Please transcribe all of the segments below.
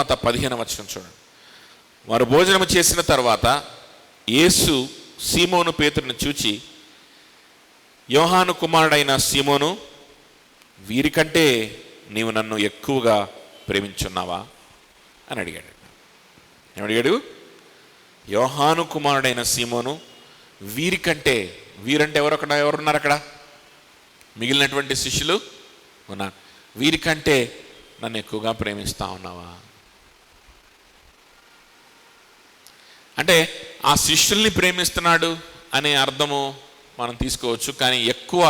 15వ వచనం చూడండి. వారు భోజనము చేసిన తర్వాత యేసు సీమోను పేతురుని చూచి, యోహాను కుమారుడైన సీమోను, వీరికంటే నీవు నన్ను ఎక్కువగా ప్రేమించున్నావా అని అడిగాడు. ఏమడిగాడు? యోహాను కుమారుడైన సీమోను, వీరికంటే, వీరంటే ఎవరున్నారు అక్కడ? మిగిలినటువంటి శిష్యులు ఉన్నారు. వీరికంటే నన్ను ఎక్కువగా ప్రేమిస్తా ఉన్నావా అంటే ఆ శిష్యుల్ని ప్రేమిస్తున్నాడు అనే అర్థము మనం తీసుకోవచ్చు. కానీ ఎక్కువ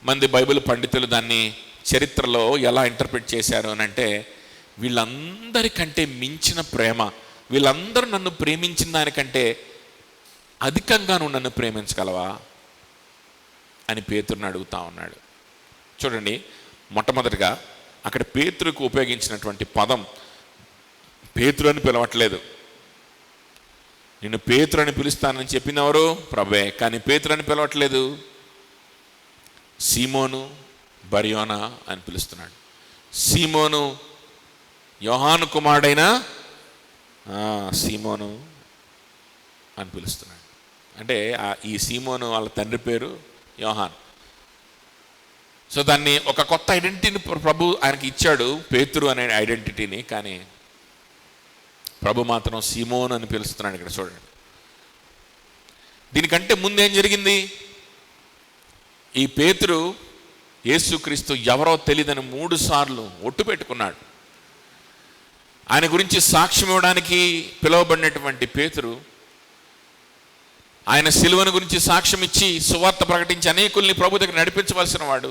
మంది బైబిల్ పండితులు దాన్ని చరిత్రలో ఎలా ఇంటర్ప్రిట్ చేశారు అని అంటే, వీళ్ళందరికంటే మించిన ప్రేమ, వీళ్ళందరూ నన్ను ప్రేమించిన దానికంటే అధికంగా నువ్వు నన్ను ప్రేమించగలవా అని పేతురుని అడుగుతా ఉన్నాడు. చూడండి, మొట్టమొదటిగా అక్కడ పేతురుకు ఉపయోగించినటువంటి పదం పేతురు అని పిలవట్లేదు. నిన్ను పేతురు అని పిలుస్తానని చెప్పింది ఎవరు? ప్రభువే. కానీ పేతురు అని పిలవట్లేదు, సీమోను బర్యోనా అని పిలుస్తున్నాడు. సీమోను యోహాను కుమారుడైన సీమోను అని పిలుస్తున్నాడు. అంటే ఈ సీమోను వాళ్ళ తండ్రి పేరు యోహాన్. సో దాన్ని ఒక కొత్త ఐడెంటిటీని ప్రభు ఆయనకి ఇచ్చాడు, పేతురు అనే ఐడెంటిటీని. కానీ ప్రభు మాత్రం సీమోను అని పిలుస్తున్నాడు. ఇక్కడ చూడండి, దీనికంటే ముందేం జరిగింది? ఈ పేతురు యేసుక్రీస్తు ఎవరో తెలియదని 3 సార్లు ఒట్టు పెట్టుకున్నాడు. ఆయన గురించి సాక్ష్యం ఇవ్వడానికి పిలువబడినటువంటి పేతురు, ఆయన సిలువను గురించి సాక్ష్యం ఇచ్చి సువార్త ప్రకటించి అనేకుల్ని ప్రభు దగ్గర నడిపించవలసిన వాడు,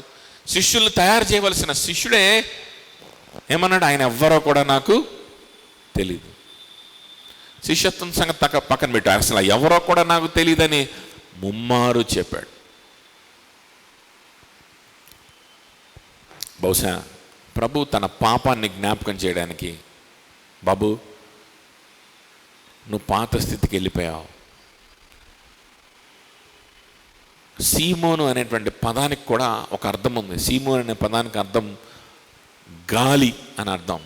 శిష్యుల్ని తయారు చేయవలసిన శిష్యుడే ఏమన్నాడు? ఆయన ఎవ్వరో కూడా నాకు తెలీదు. శిష్యత్వం సంగతి పక్కన పెట్టారు, అసలు ఎవరో కూడా నాకు తెలియదని ముమ్మారు చెప్పాడు. బహుశా ప్రభు తన పాపాన్ని జ్ఞాపకం చేయడానికి, బాబు నువ్వు పాత స్థితికి వెళ్ళిపోయావు. సీమోను అనేటువంటి పదానికి కూడా ఒక అర్థం ఉంది. సీమోను అనే పదానికి అర్థం గాలి అని అర్థం.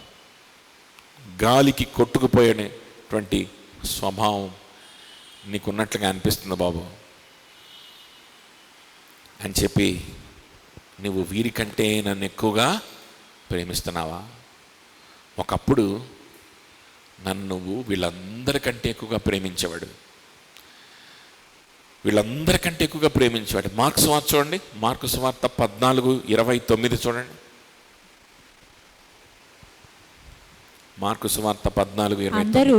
గాలికి కొట్టుకుపోయేటువంటి స్వభావం నీకున్నట్లుగా అనిపిస్తుంది బాబు అని చెప్పి, నువ్వు వీరికంటే నన్ను ఎక్కువగా ప్రేమిస్తున్నావా? ఒకప్పుడు నన్ను నువ్వు వీళ్ళందరికంటే ఎక్కువగా ప్రేమించేవాడు, వీళ్ళందరికంటే ఎక్కువగా ప్రేమించేవాడు. మార్కు సువార్త చూడండి, మార్కు సువార్త 14:29 చూడండి. మార్కు సువార్త 14:29.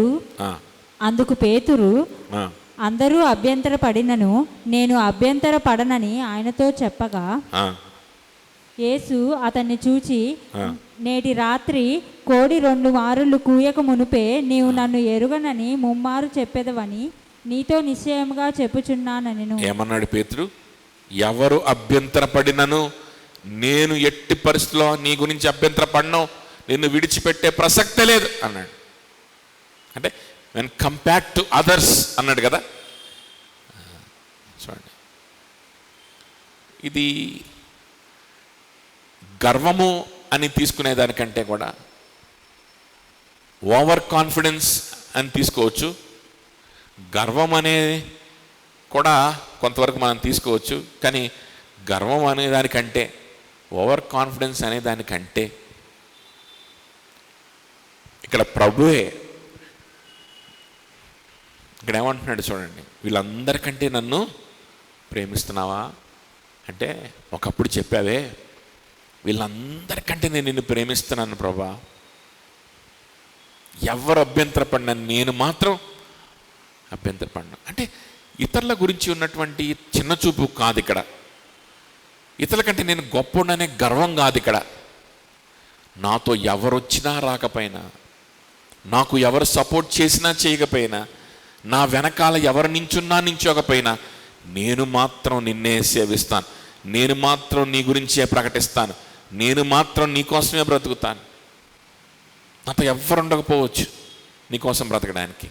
అందుకు పేతురు, అందరూ అభ్యంతర పడినను నేను అభ్యంతర పడనని ఆయనతో చెప్పగా, యేసు అతన్ని చూచి, నేటి రాత్రి కోడి 2 మారులు కూయక మునుపే నీవు నన్ను ఎరుగనని ముమ్మారు చెప్పేదవని నీతో నిశ్చయముగా చెప్పుచున్నానని. ఏమన్నాడు పేతురు? ఎవరు అభ్యంతర పడినను నేను ఎట్టి పరిస్థితిలో నీ గురించి అభ్యంతర పడను, నిన్ను విడిచిపెట్టే ప్రసక్తే లేదు అన్నాడు. అంటే వెన్ కంపేర్డ్ టు అదర్స్ అన్నాడు కదా. చూడండి, ఇది గర్వము అని తీసుకునేదానికంటే కూడా ఓవర్ కాన్ఫిడెన్స్ అని తీసుకోవచ్చు. గర్వం అనేది కూడా కొంతవరకు మనం తీసుకోవచ్చు. కానీ గర్వం అనేదానికంటే, ఓవర్ కాన్ఫిడెన్స్ అనేదానికంటే ఇక్కడ ప్రభువే ఇక్కడ ఏమంటున్నాడు చూడండి, వీళ్ళందరికంటే నన్ను ప్రేమిస్తున్నావా అంటే, ఒకప్పుడు చెప్పావే వీళ్ళందరికంటే నేను నిన్ను ప్రేమిస్తున్నాను ప్రభా, ఎవరు అభ్యంతరపడినా నేను మాత్రం అభ్యంతరపడినా. అంటే ఇతరుల గురించి ఉన్నటువంటి చిన్న చూపు కాదు ఇక్కడ, ఇతరుల కంటే నేను గొప్పననే గర్వం కాదు ఇక్కడ. నాతో ఎవరు వచ్చినా రాకపోయినా, నాకు ఎవరు సపోర్ట్ చేసినా చేయకపోయినా, నా వెనకాల ఎవరు నించోకపోయినా, నేను మాత్రం నిన్నే సేవిస్తాను, నేను మాత్రం నీ గురించే ప్రకటిస్తాను, నేను మాత్రం నీకోసమే బ్రతుకుతాను. నాతో ఎవ్వరు ఉండకపోవచ్చు నీకోసం బ్రతకడానికి,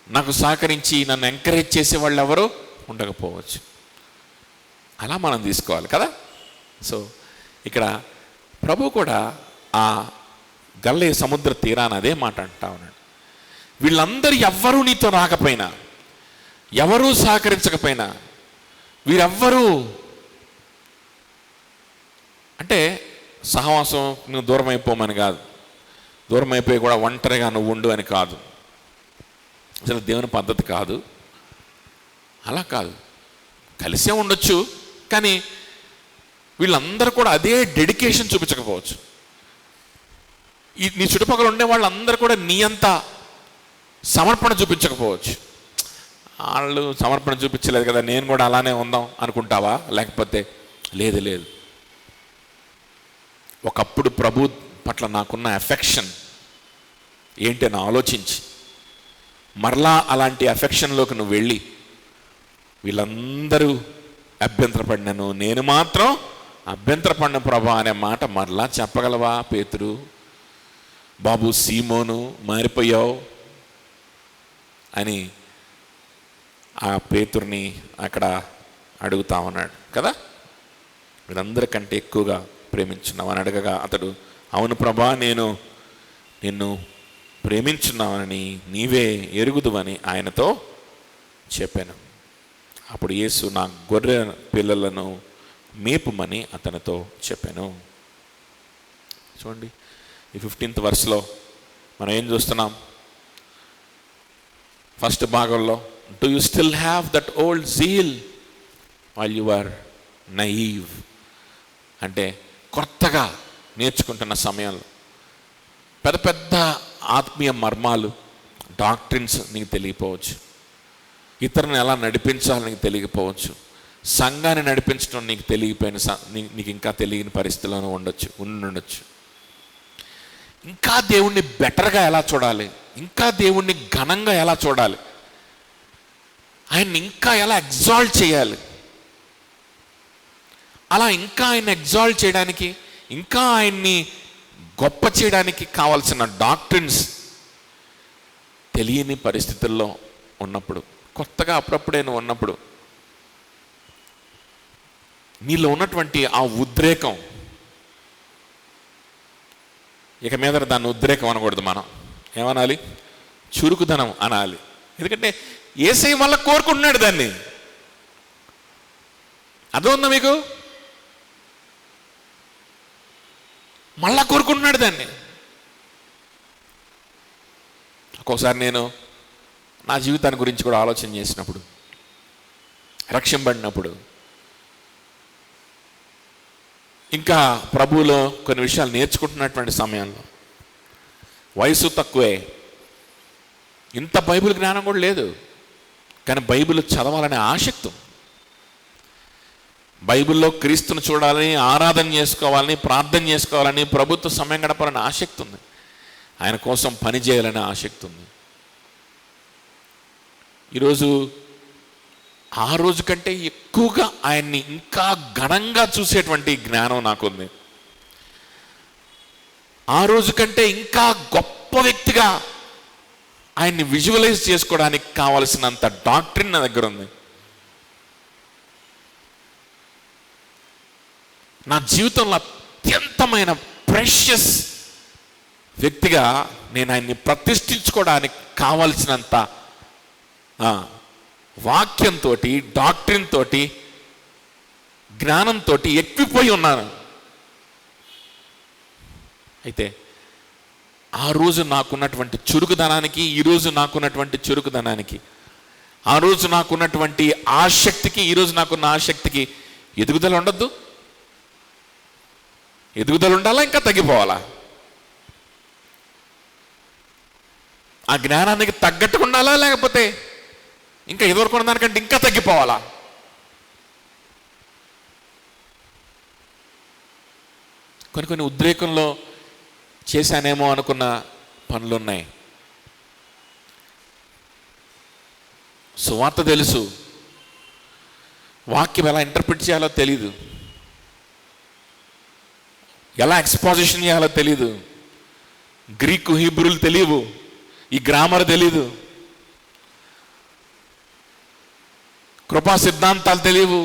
నాకు సహకరించి నన్ను ఎంకరేజ్ చేసేవాళ్ళు ఎవరు ఉండకపోవచ్చు. అలా మనం తీసుకోవాలి కదా. సో ఇక్కడ ప్రభు కూడా ఆ గలిలయ సముద్ర తీరాన అదే మాట అంటా ఉన్నాడు. వీళ్ళందరూ ఎవ్వరూ నీతో రాకపోయినా, ఎవరూ సహకరించకపోయినా, వీరెవ్వరూ అంటే సహవాసం నువ్వు దూరం అయిపోమని కాదు, దూరం అయిపోయి కూడా ఒంటరిగా నువ్వు ఉండు అని కాదు, అసలు దేవుని పద్ధతి కాదు. అలా కాదు, కలిసే ఉండొచ్చు, కానీ వీళ్ళందరూ కూడా అదే డెడికేషన్ చూపించకపోవచ్చు. నీ చుట్టుపక్కల ఉండే వాళ్ళందరూ కూడా నీ అంత సమర్పణ చూపించకపోవచ్చు. వాళ్ళు సమర్పణ చూపించలేదు కదా, నేను కూడా అలానే ఉందాం అనుకుంటావా? లేకపోతే లేదు, ఒకప్పుడు ప్రభు పట్ల నాకున్న ఎఫెక్షన్ ఏంటి అని ఆలోచించి మరలా అలాంటి ఎఫెక్షన్లోకి నువ్వు వెళ్ళి వీళ్ళందరూ అభ్యంతరపడినను నేను మాత్రం అభ్యంతరపడిన ప్రభా అనే మాట మరలా చెప్పగలవా పేతురు? బాబు సీమోను మారిపోయావు అని ఆ పేతుర్ని అక్కడ అడుగుతా ఉన్నాడు కదా. వీళ్ళందరికంటే ఎక్కువగా ప్రేమించున్నావని అడగగా అతడు అవును ప్రభా, నేను నిన్ను ప్రేమించున్నావని నీవే ఎరుగుదువని ఆయనతో చెప్పాను. అప్పుడు యేసు నా గొర్రె పిల్లలను మేపుమని అతనితో చెప్పాను. చూడండి, ఈ 15th verseలో మనం ఏం చూస్తున్నాం? ఫస్ట్ భాగంలో do you still have that old zeal while you are naive అంటే కొత్తగా నేర్చుకుంటున్న సమయంలో పెద్ద పెద్ద ఆత్మీయ మర్మాలు, డాక్ట్రిన్స్ నీకు తెలియకపోవచ్చు, ఇతరులను ఎలా నడిపించాలో నీకు తెలియకపోవచ్చు, సంఘాన్ని నడిపించడం నీకు తెలియపోయిన నీకు ఇంకా తెలియని పరిస్థితుల్లో ఉండొచ్చు. ఇంకా దేవుణ్ణి బెటర్గా ఎలా చూడాలి, ఇంకా దేవుణ్ణి ఘనంగా ఎలా చూడాలి, ఆయన్ని ఇంకా ఎలా ఎగ్జాల్ట్ చేయాలి, అలా ఇంకా ఆయన ఎగ్జాల్ట్ చేయడానికి, ఇంకా ఆయన్ని గొప్ప చేయడానికి కావాల్సిన డాక్ట్రిన్స్ తెలియని పరిస్థితుల్లో ఉన్నప్పుడు, కొత్తగా అప్పుడప్పుడే నువ్వు ఉన్నప్పుడు నీలో ఉన్నటువంటి ఆ ఉద్రేకం, ఇక మీద దాన్ని ఉద్రేకం అనకూడదు, మనం ఏమనాలి? చురుకుదనం అనాలి. ఎందుకంటే యేసయ్య వల్ల కోరుకుంటున్నాడు దాన్ని. అర్థం మీకు? మళ్ళా కోరుకుంటున్నాడు దాన్ని. ఒక్కోసారి నేను నా జీవితాన్ని గురించి కూడా ఆలోచన చేసినప్పుడు, రక్షింపబడినప్పుడు, ఇంకా ప్రభువులో కొన్ని విషయాలు నేర్చుకుంటున్నటువంటి సమయంలో వయసు తక్కువే, ఇంత బైబిల్ జ్ఞానం కూడా లేదు, కానీ బైబిల్ చదవాలనే ఆసక్తి, బైబిల్లో క్రీస్తును చూడాలని, ఆరాధన చేసుకోవాలని, ప్రార్థన చేసుకోవాలని, ప్రభుత్వ సమయం గడపాలని ఆసక్తి ఉంది, ఆయన కోసం పని చేయాలనే ఆసక్తి ఉంది. ఈరోజు ఆ రోజు కంటే ఎక్కువగా ఆయన్ని ఇంకా ఘనంగా చూసేటువంటి జ్ఞానం నాకుంది. ఆ రోజు కంటే ఇంకా గొప్ప వ్యక్తిగా ఆయన్ని విజువలైజ్ చేసుకోవడానికి కావలసినంత డాక్ట్రిన్ నా దగ్గర ఉంది. నా జీవితంలో అత్యంతమైన ప్రెషియస్ వ్యక్తిగా నేను ఆయన్ని ప్రతిష్ఠించుకోవడానికి కావలసినంత వాక్యంతో, డాక్ట్రిన్ తోటి, జ్ఞానంతో ఎక్కిపోయి ఉన్నాను. అయితే ఆ రోజు నాకున్నటువంటి చురుకుదనానికి, ఈరోజు నాకున్నటువంటి చురుకుదనానికి, ఆ రోజు నాకున్నటువంటి ఆసక్తికి, ఈరోజు నాకున్న ఆసక్తికి ఎదుగుదల ఉండద్దు? ఎదుగుదల ఉండాలా, ఇంకా తగ్గిపోవాలా? ఆ జ్ఞానానికి తగ్గట్టుగా ఉండాలా, లేకపోతే ఇంకా ఎదుర్కొన్న దానికంటే ఇంకా తగ్గిపోవాలా? కొన్ని ఉద్రేకంలో చేశానేమో అనుకున్న పనులున్నాయి. సువార్త తెలుసు, వాక్యం ఎలా ఇంటర్ప్రిట్ చేయాలో తెలీదు, ఎలా ఎక్స్పోజిషన్ చేయాలో తెలీదు, గ్రీకు హీబ్రూలు తెలియవు, ఈ గ్రామర్ తెలీదు, కృపా సిద్ధాంతాలు తెలియవు,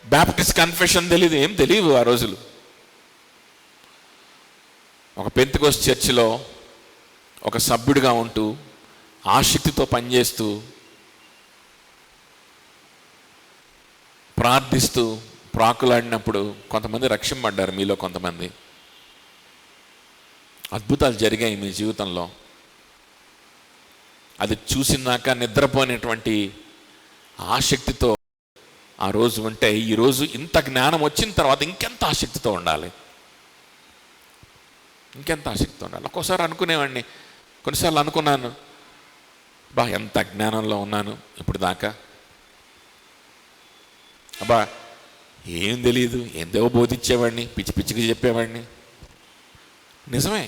బ్యాప్టిస్ట్ కన్ఫెషన్ తెలియదు, ఏం తెలియవు ఆ రోజులు. ఒక పెంతెకోస్తు చర్చిలో ఒక సభ్యుడిగా ఉంటూ ఆసక్తితో పనిచేస్తూ ప్రార్థిస్తూ ప్రాకులాడినప్పుడు కొంతమంది రక్షింపడ్డారు. మీలో కొంతమంది అద్భుతాలు జరిగాయి మీ జీవితంలో. అది చూసినాక నిద్రపోయినటువంటి ఆసక్తితో ఆ రోజు ఉంటే, ఈరోజు ఇంత జ్ఞానం వచ్చిన తర్వాత ఇంకెంత ఆసక్తితో ఉండాలి, ఇంకెంత ఆసక్తితో ఉండాలి. ఒక్కోసారి అనుకునేవాడిని, కొన్నిసార్లు అనుకున్నాను, బా ఎంత జ్ఞానంలో ఉన్నాను ఇప్పుడు దాకా, అబ్బా ఏం తెలియదు, ఏందో బోధించేవాడిని, పిచ్చి పిచ్చిగా చెప్పేవాడిని. నిజమే,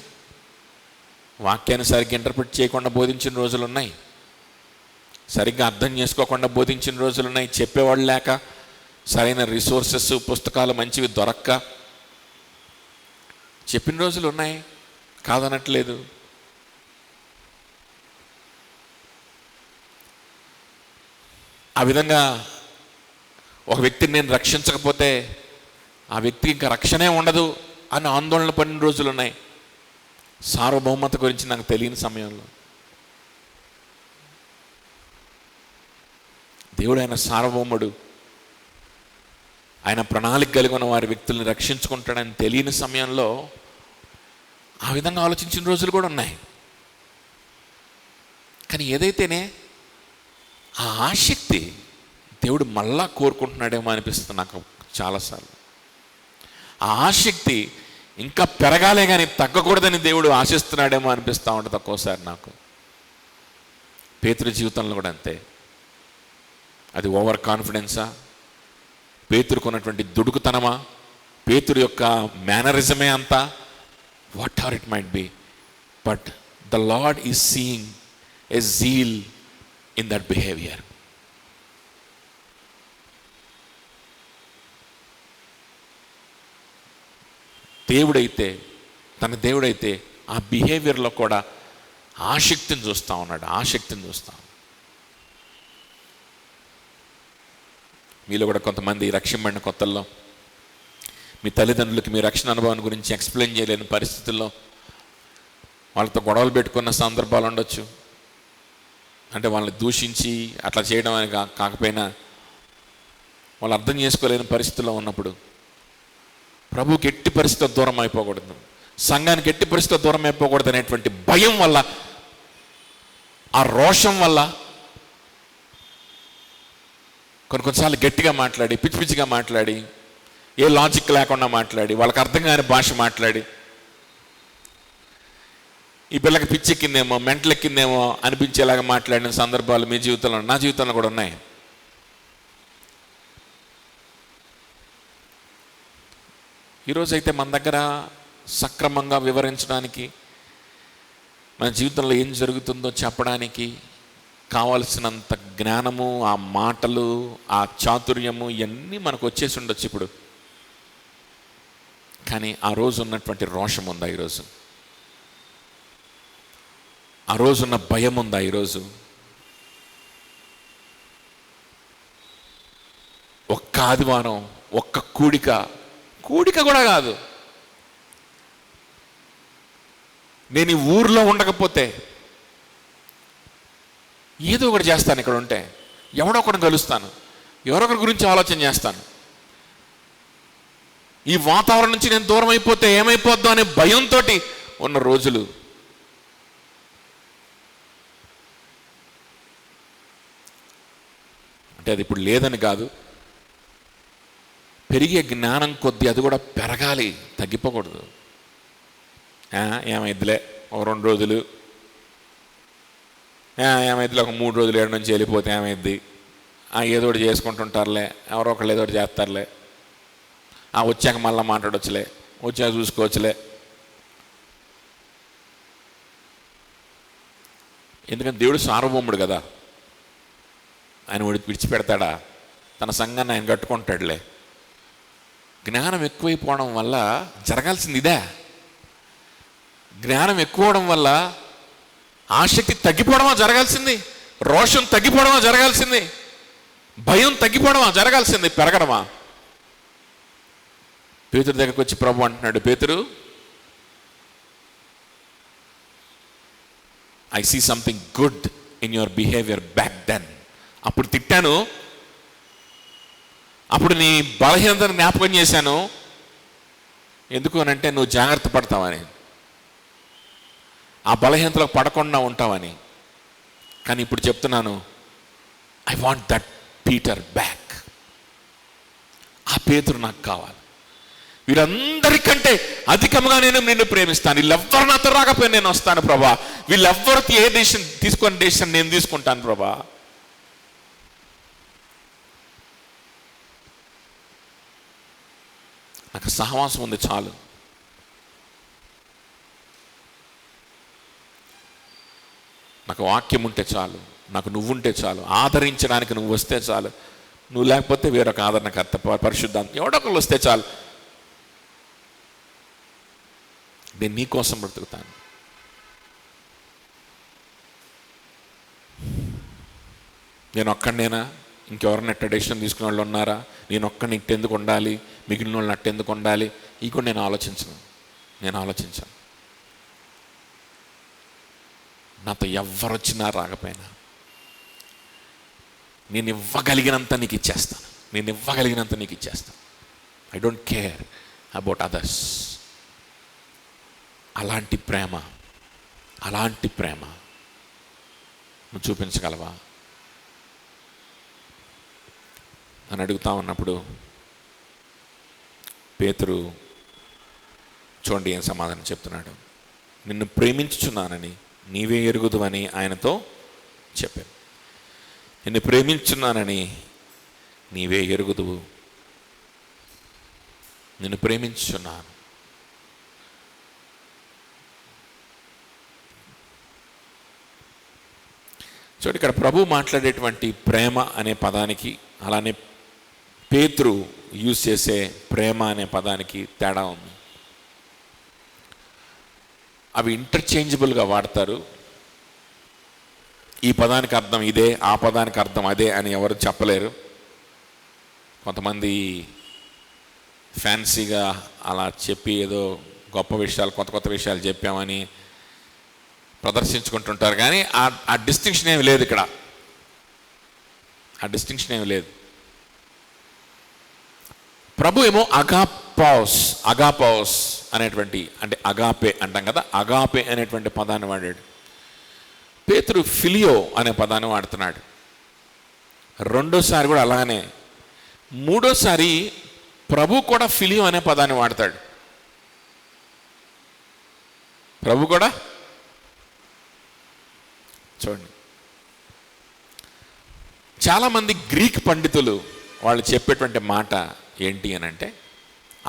వాక్యాన్ని సరిగ్గా ఇంటర్ప్రిట్ చేయకుండా బోధించిన రోజులు ఉన్నాయి, సరిగ్గా అర్థం చేసుకోకుండా బోధించిన రోజులు ఉన్నాయి, చెప్పేవాళ్ళు లేక, సరైన రిసోర్సెస్ పుస్తకాలు మంచివి దొరక్క చెప్పిన రోజులు ఉన్నాయి, కాదనట్లేదు. ఆ విధంగా ఒక వ్యక్తిని నేను రక్షించకపోతే ఆ వ్యక్తికి ఇంకా రక్షణే ఉండదు అని ఆందోళన పడిన రోజులు ఉన్నాయి. సార్వభౌమత గురించి నాకు తెలియని సమయంలో దేవుడు ఆయన సార్వభౌముడు, ఆయన ప్రణాళిక కలిగి ఉన్న వారి వ్యక్తుల్ని రక్షించుకుంటాడని తెలియని సమయంలో ఆ విధంగా ఆలోచించిన రోజులు కూడా ఉన్నాయి. కానీ ఏదైతేనే ఆ ఆసక్తి దేవుడు మళ్ళా కోరుకుంటున్నాడేమో అనిపిస్తుంది నాకు చాలాసార్లు. ఆ ఆసక్తి ఇంకా పెరగాలే కానీ తగ్గకూడదని దేవుడు ఆశిస్తున్నాడేమో అనిపిస్తూ ఉంటుంది ఒక్కోసారి నాకు. పేతురు జీవితంలో కూడా అంతే. అది ఓవర్ కాన్ఫిడెన్సా, పేతురుకు ఉన్నటువంటి దుడుకుతనమా, పేతురు యొక్క మేనరిజమే అంతా, what are it might be, but the Lord is seeing a zeal in that behaviour. దేవుడైతే, తన దేవుడైతే ఆ బిహేవియర్లో కూడా ఆసక్తిని చూస్తూ ఉన్నాడు, ఆసక్తిని చూస్తూ ఉన్నాడు. మీలో కూడా కొంతమంది రక్షింపడిన కొత్తల్లో మీ తల్లిదండ్రులకి మీ రక్షణ అనుభవాన్ని గురించి ఎక్స్ప్లెయిన్ చేయలేని పరిస్థితుల్లో వాళ్ళతో గొడవలు పెట్టుకున్న సందర్భాలు ఉండొచ్చు. అంటే వాళ్ళని దూషించి అట్లా చేయడం అని కాకపోయినా వాళ్ళు అర్థం చేసుకోలేని పరిస్థితుల్లో ఉన్నప్పుడు ప్రభువుకి ఎట్టి పరిస్థితిలో దూరం అయిపోకూడదు, సంఘానికి ఎట్టి పరిస్థితిలో దూరం అయిపోకూడదు అనేటువంటి భయం వల్ల, ఆ రోషం వల్ల కొన్నిసార్లు గట్టిగా మాట్లాడి, పిచ్చి పిచ్చిగా మాట్లాడి, ఏ లాజిక్ లేకుండా మాట్లాడి, వాళ్ళకి అర్థం కాని భాష మాట్లాడి, ఈ పిల్లకి పిచ్చెక్కిందేమో, మెంటల్ ఎక్కిందేమో అనిపించేలాగా మాట్లాడిన సందర్భాలు మీ జీవితంలో, నా జీవితంలో కూడా ఉన్నాయి. ఈరోజైతే మన దగ్గర సక్రమంగా వివరించడానికి, మన జీవితంలో ఏం జరుగుతుందో చెప్పడానికి కావలసినంత జ్ఞానము, ఆ మాటలు, ఆ చాతుర్యము ఇవన్నీ మనకు వచ్చేసి ఉండొచ్చు ఇప్పుడు. కానీ ఆ రోజు ఉన్నటువంటి రోషం ఉందా ఈరోజు? ఆ రోజున్న భయం ఉందా ఈరోజు? ఒక్క ఆదివారం, ఒక్క కూడిక కూడా కాదు, నేను ఈ ఊర్లో ఉండకపోతే ఏదో ఒకటి చేస్తాను, ఇక్కడ ఉంటే ఎవడో ఒకరిని కలుస్తాను, ఎవరొకరి గురించి ఆలోచన చేస్తాను, ఈ వాతావరణం నుంచి నేను దూరం అయిపోతే ఏమైపోద్దో అనే భయంతో ఉన్న రోజులు. అంటే అది ఇప్పుడు లేదని కాదు, పెరిగే జ్ఞానం కొద్దీ అది కూడా పెరగాలి, తగ్గిపోకూడదు. ఏమైద్దిలే ఒక 2 రోజులు, ఏమైద్దిలే ఒక 3 రోజులు, 7 నుంచి వెళ్ళిపోతే ఏమైద్ది, ఏదో ఒకటి చేసుకుంటుంటారులే, ఎవరో ఒకళ్ళు ఏదో ఒకటి చేస్తారులే, వచ్చాక మళ్ళీ మాట్లాడవచ్చులే, వచ్చాక చూసుకోవచ్చులే. ఎందుకంటే దేవుడు సార్వభౌముడు కదా, ఆయన విడిచిపెడతాడా? తన సంఘాన్ని ఆయన కట్టుకుంటాడులే. జ్ఞానం ఎక్కువైపోవడం వల్ల జరగాల్సింది ఇదే. జ్ఞానం ఎక్కువడం వల్ల ఆసక్తి తగ్గిపోవడమా జరగాల్సింది? రోషం తగ్గిపోవడమా జరగాల్సింది? భయం తగ్గిపోవడమా జరగాల్సింది? పెరగడమా? పేతురు దగ్గరికి వచ్చి ప్రభు అంటున్నాడు, పేతురు I see something good in your behaviour back then. అప్పుడు తిట్టాను, అప్పుడు నీ బలహీనతను జ్ఞాపకం చేశాను. ఎందుకు అనంటే నువ్వు జాగ్రత్త పడతావని, ఆ బలహీనతలో పడకుండా ఉంటావని. కానీ ఇప్పుడు చెప్తున్నాను, I want that Peter back. ఆ పేతురు నాకు కావాలి. వీరందరికంటే అధికంగా నేను నిన్ను ప్రేమిస్తాను. వీళ్ళెవ్వరు నాతో రాకపోయినా నేను వస్తాను ప్రభా. వీళ్ళెవ్వరికి ఏ డెసిషన్ తీసుకొని డెసిషన్ నేను తీసుకుంటాను ప్రభా. నాకు సహవాసం ఉంది చాలు. నాకు వాక్యం ఉంటే చాలు, నాకు నువ్వుంటే చాలు, ఆదరించడానికి నువ్వు వస్తే చాలు. నువ్వు లేకపోతే వేరొక ఆదరణకర్త పరిశుద్ధాత్మ ఎవడొకళ్ళు వస్తే చాలు. నేను నీ కోసం బ్రతుకుతాను. నేను ఒక్కడినేనా? ఇంకెవరైనా ఎట్ట డెసిషన్ తీసుకునే వాళ్ళు ఉన్నారా? నేను ఒక్కడిని ఇట్టెందుకు ఉండాలి, మిగిలిన వాళ్ళని అట్టెందుకు ఉండాలి? ఈ కూడా నేను ఆలోచించాను. నాతో ఎవరు వచ్చినా రాకపోయినా నేను ఇవ్వగలిగినంత నీకు ఇచ్చేస్తాను. I don't care about others. అలాంటి ప్రేమ నువ్వు చూపించగలవా అని అడుగుతా ఉన్నప్పుడు పేతురు చూడండి ఏం సమాధానం చెప్తున్నాడు. నిన్ను ప్రేమించుచున్నానని నీవే ఎరుగుదువని ఆయనతో చెప్పాను. నిన్ను ప్రేమించున్నానని నీవే ఎరుగుదువు. నిన్ను ప్రేమించున్నాను. చూడండి, ఇక్కడ ప్రభు మాట్లాడేటువంటి ప్రేమ అనే పదానికి అలానే పేతురు యూజ్ చేసే ప్రేమ అనే పదానికి తేడా ఉంది. అవి ఇంటర్చేంజబుల్గా వాడతారు. ఈ పదానికి అర్థం ఇదే, ఆ పదానికి అర్థం అదే అని ఎవరు చెప్పలేరు. కొంతమంది ఫ్యాన్సీగా అలా చెప్పి ఏదో గొప్ప విషయాలు, కొత్త విషయాలు చెప్పామని ప్రదర్శించుకుంటుంటారు. కానీ ఆ డిస్టింక్షన్ ఏమి లేదు ఇక్కడ. ప్రభు ఏమో అగాపాస్ అనేటువంటి, అంటే అగాపే అంటాం కదా, అగాపే అనేటువంటి పదాన్ని వాడాడు. పేతురు ఫిలియో అనే పదాన్ని వాడుతున్నాడు. రెండోసారి కూడా అలానే. మూడోసారి ప్రభు కూడా ఫిలియో అనే పదాన్ని వాడతాడు. ప్రభు కూడా చూడండి, చాలామంది గ్రీక్ పండితులు వాళ్ళు చెప్పేటువంటి మాట ఏంటి అని అంటే,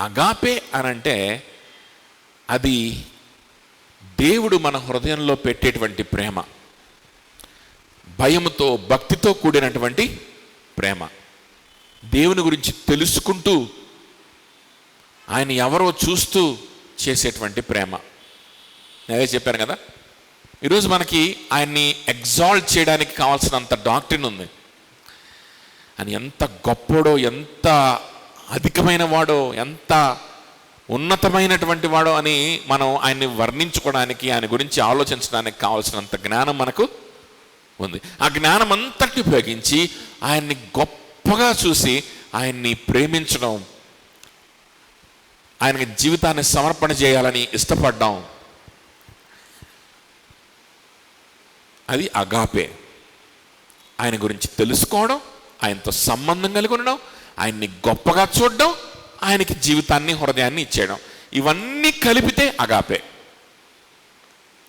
అగాపే అనంటే అది దేవుడు మన హృదయంలో పెట్టేటువంటి ప్రేమ, భయముతో భక్తితో కూడినటువంటి ప్రేమ, దేవుని గురించి తెలుసుకుంటూ ఆయన ఎవరో చూస్తూ చేసేటువంటి ప్రేమ. నేనే చెప్పాను కదా, ఈరోజు మనకి ఆయన్ని ఎగ్జాల్ట్ చేయడానికి కావాల్సినంత డాక్ట్రిన్ ఉంది. ఆయన ఎంత గొప్పోడో, ఎంత అధికమైన వాడో, ఎంత ఉన్నతమైనటువంటి వాడో అని మనం ఆయన్ని వర్ణించుకోవడానికి, ఆయన గురించి ఆలోచించడానికి కావాల్సినంత జ్ఞానం మనకు ఉంది. ఆ జ్ఞానం అంతటి ఉపయోగించి ఆయన్ని గొప్పగా చూసి ఆయన్ని ప్రేమించడం, ఆయనకి జీవితాన్ని సమర్పణ చేయాలని ఇష్టపడ్డాం, అది అగాపే. ఆయన గురించి తెలుసుకోవడం, ఆయనతో సంబంధం కలిగి ఉండడం, ఆయన్ని గొప్పగా చూడడం, ఆయనకి జీవితాన్ని హృదయాన్ని ఇచ్చేయడం, ఇవన్నీ కలిపితే అగాపే.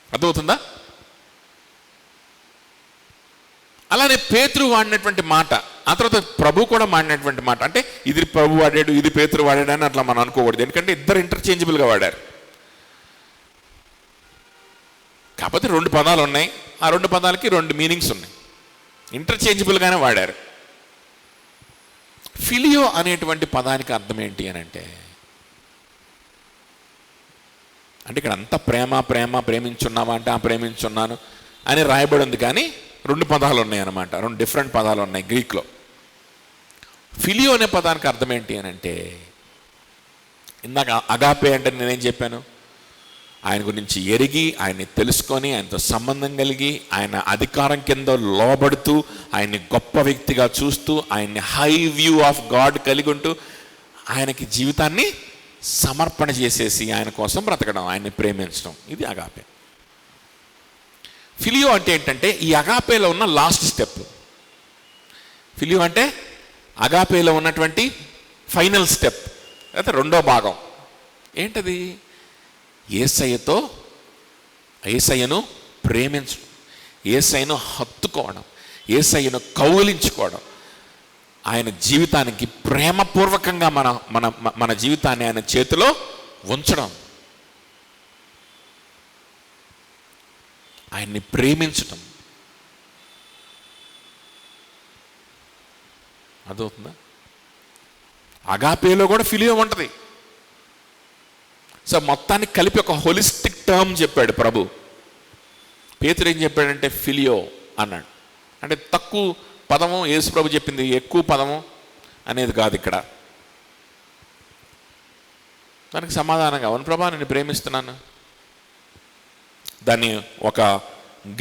అర్థమవుతుందా? అలానే పేతురు వాడినటువంటి మాట, ఆ తర్వాత ప్రభు కూడా వాడినటువంటి మాట, అంటే ఇది ప్రభు వాడాడు, ఇది పేతురు వాడాడు అని అట్లా మనం అనుకోకూడదు. ఎందుకంటే ఇద్దరు ఇంటర్చేంజబుల్గా వాడారు. కాకపోతే రెండు పదాలు ఉన్నాయి, ఆ రెండు పదాలకి రెండు మీనింగ్స్ ఉన్నాయి, ఇంటర్చేంజబుల్గానే వాడారు. ఫిలియో అనేటువంటి పదానికి అర్థం ఏంటి అని అంటే ఇక్కడ అంతా ప్రేమించున్నావా అంటే ఆ ప్రేమించున్నాను అని రాయబడి ఉంది. కానీ రెండు పదాలు ఉన్నాయి అన్నమాట, రెండు డిఫరెంట్ పదాలు ఉన్నాయి గ్రీక్లో. ఫిలియో అనే పదానికి అర్థం ఏంటి అని అంటే, ఇందాక అగాపే అంటే నేనేం చెప్పాను, ఆయన గురించి ఎరిగి, ఆయన్ని తెలుసుకొని, ఆయనతో సంబంధం కలిగి, ఆయన అధికారం కింద లోబడుతూ, ఆయన్ని గొప్ప వ్యక్తిగా చూస్తూ, ఆయన్ని హై వ్యూ ఆఫ్ గాడ్ కలిగి ఉంటూ, ఆయనకి జీవితాన్ని సమర్పణ చేసేసి ఆయన కోసం బ్రతకడం, ఆయన్ని ప్రేమించడం, ఇది అగాపే. ఫిలియో అంటే ఏంటంటే ఈ అగాపేలో ఉన్న లాస్ట్ స్టెప్. ఫిలియో అంటే అగాపేలో ఉన్నటువంటి ఫైనల్ స్టెప్, అయితే రెండో భాగం. ఏంటది? యేసయ్యను ప్రేమించడం, యేసయ్యను హత్తుకోవడం, యేసయ్యను కౌగిలించుకోవడం, ఆయన జీవితానికి ప్రేమపూర్వకంగా మన మన మన జీవితాన్ని ఆయన చేతిలో ఉంచడం, ఆయన్ని ప్రేమించడం. అదవుతుందా? అగాపేలో కూడా ఫిలియో ఉంటుంది. సో మొత్తానికి కలిపి ఒక హోలిస్టిక్ టర్మ్ చెప్పాడు ప్రభు. పేతురు ఏం చెప్పాడంటే ఫిలియో అన్నాడు. అంటే తక్కువ పదము యేసు ప్రభు చెప్పింది, ఎక్కువ పదము అనేది కాదు ఇక్కడ. దానికి సమాధానంగా, అవును ప్రభా నేను ప్రేమిస్తున్నాను. దాన్ని ఒక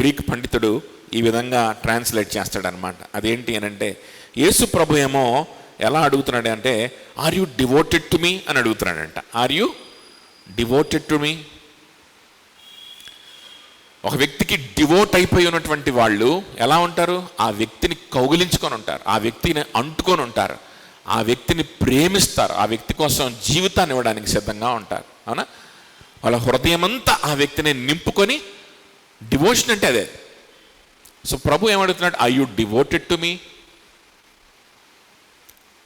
గ్రీక్ పండితుడు ఈ విధంగా ట్రాన్స్లేట్ చేస్తాడనమాట. అదేంటి అని అంటే, యేసు ప్రభు ఏమో ఎలా అడుగుతున్నాడు అంటే, are you devoted to me అని అడుగుతున్నాడంట. ఆర్ యు డివోటెడ్ టు మీ? ఒక వ్యక్తికి డివోట్ అయిపోయి ఉన్నటువంటి వాళ్ళు ఎలా ఉంటారు? ఆ వ్యక్తిని కౌగిలించుకొని ఉంటారు, ఆ వ్యక్తిని అంటుకొని ఉంటారు, ఆ వ్యక్తిని ప్రేమిస్తారు, ఆ వ్యక్తి కోసం జీవితాన్ని ఇవ్వడానికి సిద్ధంగా ఉంటారు. అవునా? వాళ్ళ హృదయం అంతా ఆ వ్యక్తిని నింపుకొని, డివోషన్ అంటే అదే. సో ప్రభు ఏమడుగుతున్నాడు? Are you devoted to me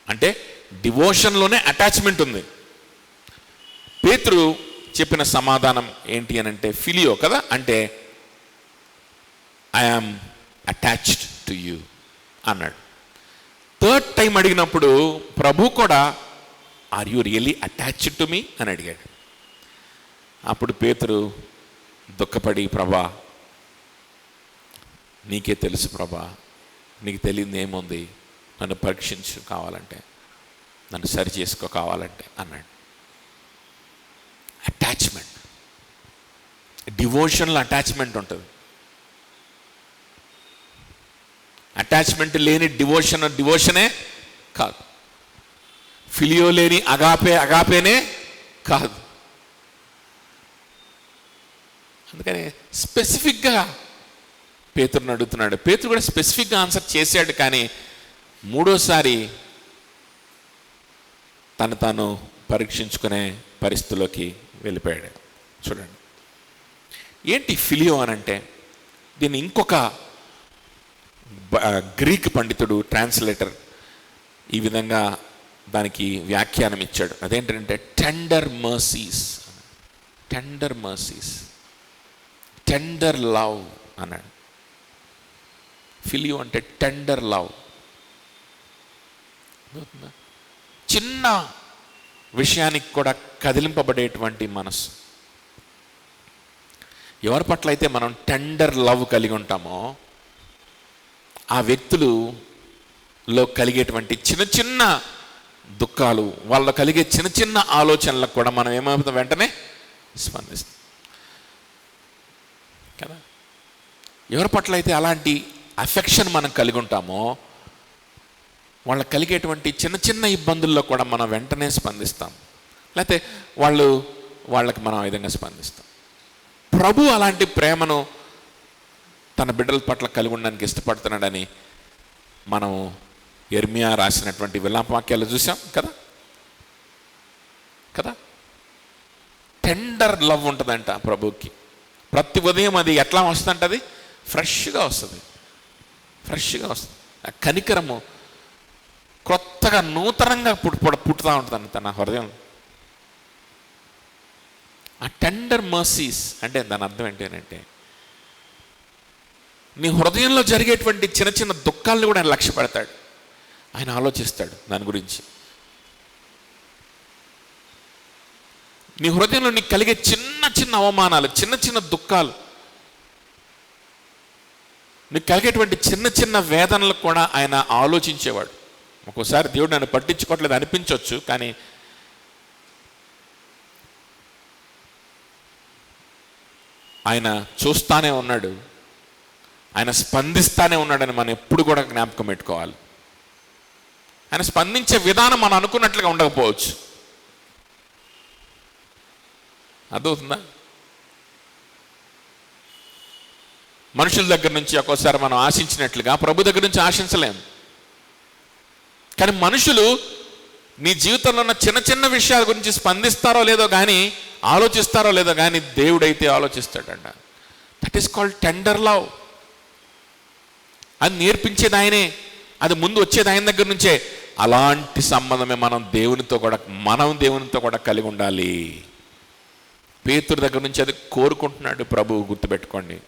అంటే డివోషన్లోనే అటాచ్మెంట్ ఉంది. పేతురు చెప్పిన సమాధానం ఏంటి అని అంటే ఫిలియో కదా, అంటే I am attached to you అన్నాడు. థర్డ్ టైం అడిగినప్పుడు ప్రభు కూడా are you really attached to me అని అడిగాడు. అప్పుడు పేతురు దుఃఖపడి, ప్రభా నీకే తెలుసు ప్రభా, నీకు తెలియదు ఏముంది, నన్ను పరీక్షించు కావాలంటే, నన్ను సరి చేసుకో కావాలంటే అన్నాడు. అటాచ్మెంట్, డివోషన్లో అటాచ్మెంట్ ఉంటుంది. అటాచ్మెంట్ లేని డివోషనే కాదు. ఫిలియో లేని అగాపేనే కాదు. అందుకని స్పెసిఫిక్గా పేతురుని అడుగుతున్నాడు. పేతురు కూడా స్పెసిఫిక్గా ఆన్సర్ చేశాడు, కానీ మూడోసారి తాను పరీక్షించుకునే పరిస్థితిలోకి వెళ్ళిపోయాడు. చూడండి ఏంటి ఫిలియో అని అంటే, దీన్ని ఇంకొక గ్రీక్ పండితుడు ట్రాన్స్లేటర్ ఈ విధంగా దానికి వ్యాఖ్యానం ఇచ్చాడు. అదేంటంటే tender mercies, tender mercies, tender love అన్నాడు. ఫిలియో అంటే టెండర్ లవ్. చిన్న విషయానికి కూడా కదిలింపబడేటువంటి మనసు. ఎవరి పట్ల అయితే మనం టెండర్ లవ్ కలిగి ఉంటామో ఆ వ్యక్తులలో కలిగేటువంటి చిన్న చిన్న దుఃఖాలు, వాళ్ళ కలిగే చిన్న చిన్న ఆలోచనలకు కూడా మనం ఏమవుతాం? వెంటనే స్పందిస్తాం కదా. ఎవరి పట్ల అయితే అలాంటి అఫెక్షన్ మనం కలిగి ఉంటామో వాళ్ళకి కలిగేటువంటి చిన్న చిన్న ఇబ్బందుల్లో కూడా మనం వెంటనే స్పందిస్తాం, లేకపోతే వాళ్ళకి మనం ఆ విధంగా స్పందిస్తాం. ప్రభు అలాంటి ప్రేమను తన బిడ్డల పట్ల కలిగి ఉండడానికి ఇష్టపడుతున్నాడని మనం యెర్మియా రాసినటువంటి విలాపవాక్యాలు చూసాం కదా కదా. టెండర్ లవ్ ఉంటుందంట ప్రభుకి. ప్రతి ఉదయం అది ఎట్లా వస్తుంటుంది? ఫ్రెష్గా వస్తుంది, ఫ్రెష్గా వస్తుంది. ఆ కనికరము కొత్తగా నూతనంగా పుట్టుతూ ఉంటుంది తన హృదయం. ఆ టెండర్ మర్సీస్ అంటే దాని అర్థం ఏంటంటే, నీ హృదయంలో జరిగేటువంటి చిన్న చిన్న దుఃఖాలను కూడా ఆయన లక్ష్య పెడతాడు, ఆయన ఆలోచిస్తాడు దాని గురించి. నీ హృదయంలో నీకు కలిగే చిన్న చిన్న అవమానాలు, చిన్న చిన్న దుఃఖాలు, నీకు కలిగేటువంటి చిన్న చిన్న వేదనలు కూడా ఆయన ఆలోచించేవాడు. ఒక్కోసారి దేవుడు నన్ను పట్టించుకోవట్లేదు అనిపించవచ్చు, కానీ ఆయన చూస్తానే ఉన్నాడు, ఆయన స్పందిస్తానే ఉన్నాడని మనం ఎప్పుడు కూడా జ్ఞాపకం పెట్టుకోవాలి. ఆయన స్పందించే విధానం మనం అనుకున్నట్లుగా ఉండకపోవచ్చు. అర్థమవుతుందా? మనుషుల దగ్గర నుంచి ఒక్కోసారి మనం ఆశించినట్లుగా ప్రభు దగ్గర నుంచి ఆశించలేము. కానీ మనుషులు నీ జీవితంలో ఉన్న చిన్న చిన్న విషయాల గురించి స్పందిస్తారో లేదో కానీ, ఆలోచిస్తారో లేదో కానీ, దేవుడైతే ఆలోచిస్తాడంట. That is called tender love. అది నేర్పించేది ఆయనే, అది ముందు వచ్చేది ఆయన దగ్గర నుంచే. అలాంటి సంబంధమే మనం దేవునితో కూడా కలిగి ఉండాలి. పేతురు దగ్గర నుంచి అది కోరుకుంటున్నాడు ప్రభువు. గుర్తుపెట్టుకోండి,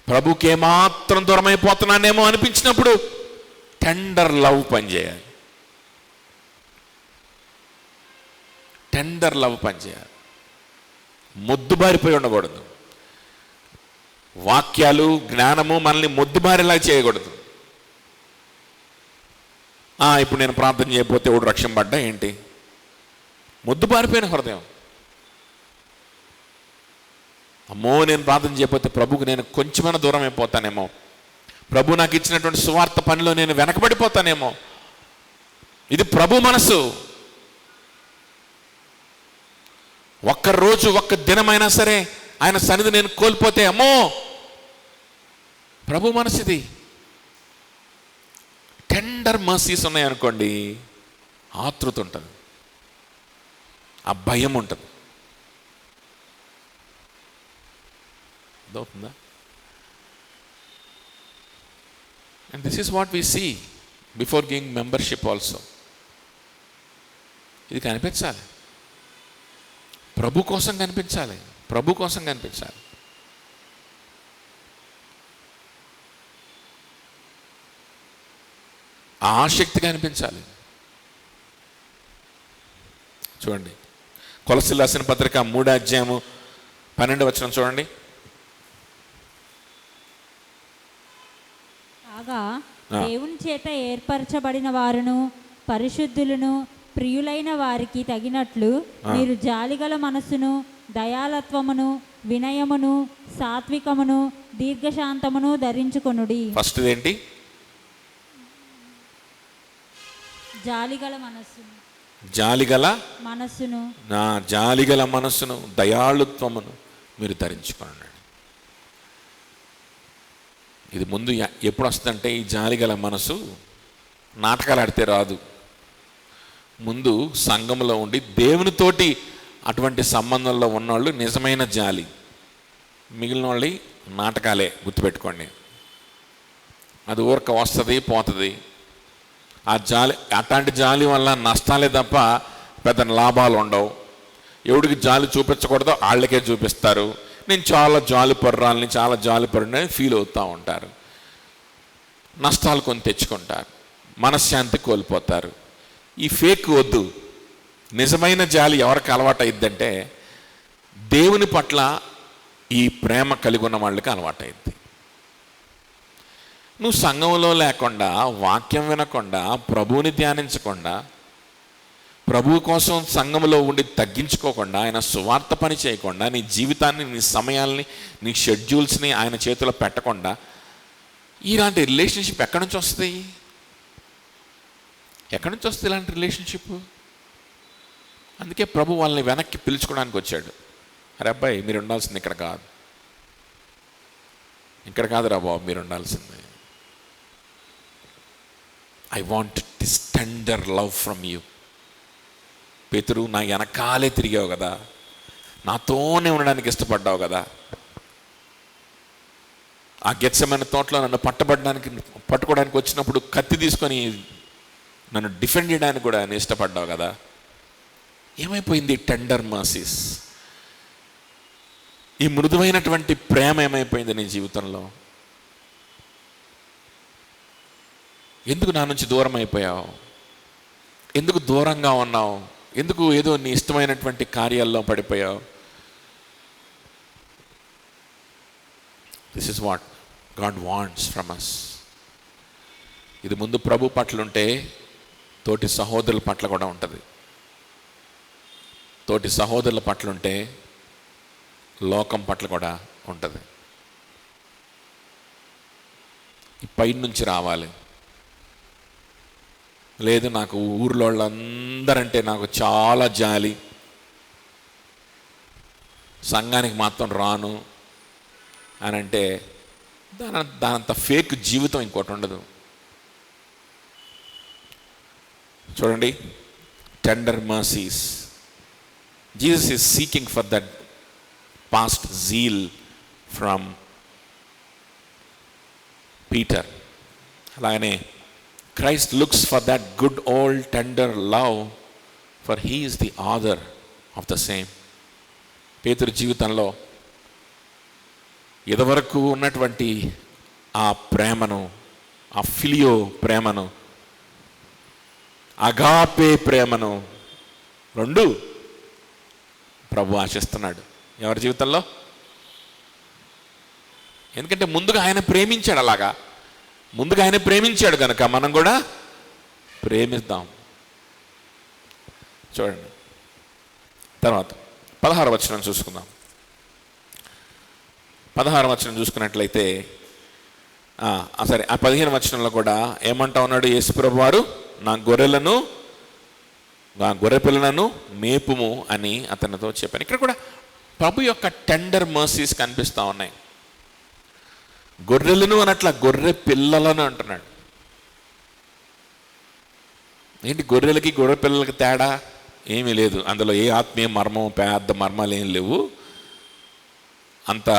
ప్రభుకి ఏమాత్రం దూరం అయిపోతున్నానేమో అనిపించినప్పుడు టెండర్ లవ్ పనిచేయాలి. టెండర్ లవ్ పనిచేయాలి. మొద్దుబారిపోయి ఉండకూడదు. వాక్యాలు, జ్ఞానము మనల్ని మొద్దుబారిలా చేయకూడదు. ఇప్పుడు నేను ప్రార్థన చేయకపోతే ఎవడు రక్షణ పడ్డా ఏంటి? మొద్దుబారిపోయిన హృదయం. అమ్మో, నేను ప్రార్థన చేయకపోతే ప్రభుకు నేను కొంచెమైనా దూరం అయిపోతానేమో, ప్రభు నాకు ఇచ్చినటువంటి సువార్త పనిలో నేను వెనకబడిపోతానేమో. ఇది ప్రభు మనసు. ఒక్కరోజు, ఒక్క దినమైనా సరే ఆయన సన్నిధి నేను కోల్పోతే అమ్మో, ప్రభు మనసు ఇది. టెండర్ మర్సీస్ ఉన్నాయనుకోండి, ఆతృత ఉంటుంది, ఆ భయం ఉంటుంది. అర్థమవుతుందా? And this is what we see before giving membership also. ఇది కనిపించాలి, ప్రభు కోసం కనిపించాలి, ప్రభు కోసం కనిపించాలి. ఆసక్తి కనిపించాలి. చూడండి, కొలస్సీయులకు రాసిన పత్రిక 3వ అధ్యాయము 12వ వచనం చూడండి. కాగా దేవుని చేత ఏర్పరచబడిన వారును పరిశుద్ధులను ప్రియులైన వారికి తగినట్లు మీరు జాలిగల మనస్సును, దయాలత్వమును, వినయమును, సాత్వికమును, దీర్ఘశాంతమును ధరించుకొనుడి. ఫస్ట్ ఏంటి? జాలిగల మనస్సును, జాలిగల మనస్సును, నా జాలిగల మనస్సును, దయాళుత్వమును మీరు ధరించుకోండి. ఇది ముందు ఎప్పుడు వస్తుందంటే, ఈ జాలిగల మనసు నాటకాలు ఆడితే రాదు. ముందు సంఘంలో ఉండి దేవునితోటి అటువంటి సంబంధంలో ఉన్నవాళ్ళు నిజమైన జాలి. మిగిలిన వాళ్ళు నాటకాలే. గుర్తుపెట్టుకోండి, అది ఊరక వస్తుంది పోతుంది. ఆ జాలి, అట్లాంటి జాలి వల్ల నష్టాలే తప్ప పెద్ద లాభాలు ఉండవు. ఎవడికి జాలి చూపించకూడదో వాళ్ళకే చూపిస్తారు. నేను చాలా జాలిపర్రాలని, చాలా జాలిపరుని ఫీల్ అవుతూ ఉంటారు. నష్టాలు కొని తెచ్చుకుంటారు, మనశ్శాంతి కోల్పోతారు. ఈ ఫేక్ వద్దు. నిజమైన జాలి ఎవరికి అలవాటు అయిద్దంటే, దేవుని పట్ల ఈ ప్రేమ కలిగి ఉన్న వాళ్ళకి అలవాటు అయింది. నువ్వు సంఘంలో లేకుండా, వాక్యం వినకుండా, ప్రభువుని ధ్యానించకుండా, ప్రభువు కోసం సంఘంలో ఉండి తగ్గించుకోకుండా, ఆయన సువార్త పని చేయకుండా, నీ జీవితాన్ని, నీ సమయాల్ని, నీ షెడ్యూల్స్ని ఆయన చేతిలో పెట్టకుండా, ఇలాంటి రిలేషన్షిప్ ఎక్కడి నుంచి వస్తుంది? ఎక్కడి నుంచి వస్తుంది ఇలాంటి రిలేషన్షిప్? అందుకే ప్రభు వాళ్ళని వెనక్కి పిలుచుకోవడానికి వచ్చాడు. అరే అబ్బాయి, మీరు ఉండాల్సింది ఇక్కడ కాదు, ఇక్కడ కాదురా బాబు మీరు ఉండాల్సింది. I want this tender love from you. పేతురు, నా వెనకాలే తిరిగావు కదా, నాతోనే ఉండడానికి ఇష్టపడ్డావు కదా, ఆ గెత్సెమనే తోటలో నన్ను పట్టుకోవడానికి వచ్చినప్పుడు కత్తి తీసుకొని నన్ను డిఫెండ్ చేయడానికి కూడా నేను ఇష్టపడ్డావు కదా. ఏమైపోయింది టెండర్ మర్సీస్? ఈ మృదువైనటువంటి ప్రేమ ఏమైపోయింది నీ జీవితంలో? ఎందుకు నా నుంచి దూరం అయిపోయావు? ఎందుకు దూరంగా ఉన్నావు? ఎందుకు ఏదో నీ ఇష్టమైనటువంటి కార్యాల్లో పడిపోయావు? This is what God wants from us. ఇది ముందు ప్రభు పట్ల ఉంటే తోటి సహోదరుల పట్ల కూడా ఉంటుంది. తోటి సహోదరుల పట్ల ఉంటే లోకం పట్ల కూడా ఉంటుంది. ఈ పైన నుంచి రావాలి. లేదు నాకు ఊర్లో వాళ్ళందరంటే నాకు చాలా జాలి, సంఘానికి మాత్రం రాను అని అంటే దానంత ఫేక్ జీవితం ఇంకోటి ఉండదు. చూడండి, tender mercies. Jesus is seeking for that past zeal from Peter. అలాగనే Christ looks for that good old tender love, for he is the author of the same. పేతురు జీవితంలో ఇదివరకు ఉన్నటువంటి ఆ ప్రేమను, ఆ ఫిలియో ప్రేమను, అగాపే ప్రేమను రెండు ప్రభు ఆశిస్తున్నాడు ఎవరి జీవితంలో. ఎందుకంటే ముందుగా ఆయన ప్రేమించాడు. అలాగా ముందుగా ఆయన ప్రేమించాడు కనుక మనం కూడా ప్రేమిద్దాం. చూడండి, తర్వాత 16వ వచనం చూసుకుందాం. 16వ వచనం చూసుకున్నట్లయితే సరే, ఆ 15వ వచనంలో కూడా ఏమంటా ఉన్నాడు యేసుప్రభు వారు, నా గొర్రె పిల్లలను మేపుము అని అతనితో చెప్పాను. ఇక్కడ కూడా ప్రభు యొక్క టెండర్ మర్సీస్ కనిపిస్తూ ఉన్నాయి. గొర్రెలను అనట్ల గొర్రె పిల్లలను అంటున్నాడు. ఏంటి గొర్రెలకి గొర్రె పిల్లలకి తేడా ఏమీ లేదు. అందులో ఏ ఆత్మీయ మర్మం, పెద్ద మర్మాలు ఏం లేవు. అంత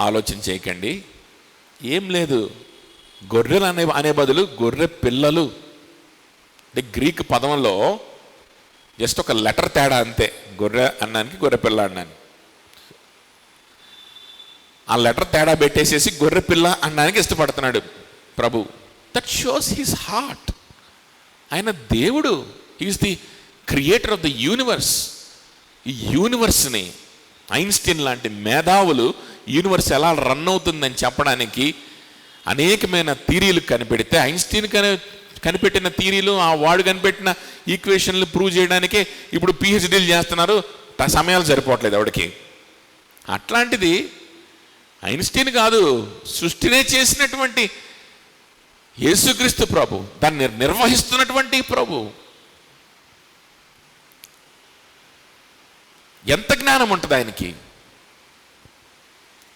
ఆలోచన చేయకండి. ఏం లేదు, గొర్రెలు అనే బదులు గొర్రె పిల్లలు అంటే గ్రీక్ పదంలో జస్ట్ ఒక లెటర్ తేడా అంతే. గొర్రె అన్నానికి గొర్రె పిల్ల అన్నాను. ఆ లెటర్ తేడా పెట్టేసేసి గొర్రె పిల్ల అనడానికి ఇష్టపడుతున్నాడు ప్రభు. That shows his heart. ఆయన దేవుడు, he is the creator of the universe. ఈ యూనివర్స్ని ఐన్స్టీన్ లాంటి మేధావులు యూనివర్స్ ఎలా రన్ అవుతుందని చెప్పడానికి అనేకమైన థీరీలు కనిపెడితే, ఐన్స్టీన్ కనిపెట్టిన థీరీలు, ఆ వాడు కనిపెట్టిన ఈక్వేషన్లు ప్రూవ్ చేయడానికే ఇప్పుడు పిహెచ్డీలు చేస్తున్నారు. సమయాలు సరిపోవట్లేదు ఎవడికి. అట్లాంటిది ఐన్స్టీన్ కాదు, సృష్టినే చేసినటువంటి యేసుక్రీస్తు ప్రభు, దాన్ని నిర్వహిస్తున్నటువంటి ప్రభు. ఎంత జ్ఞానం ఉంటుంది ఆయనకి,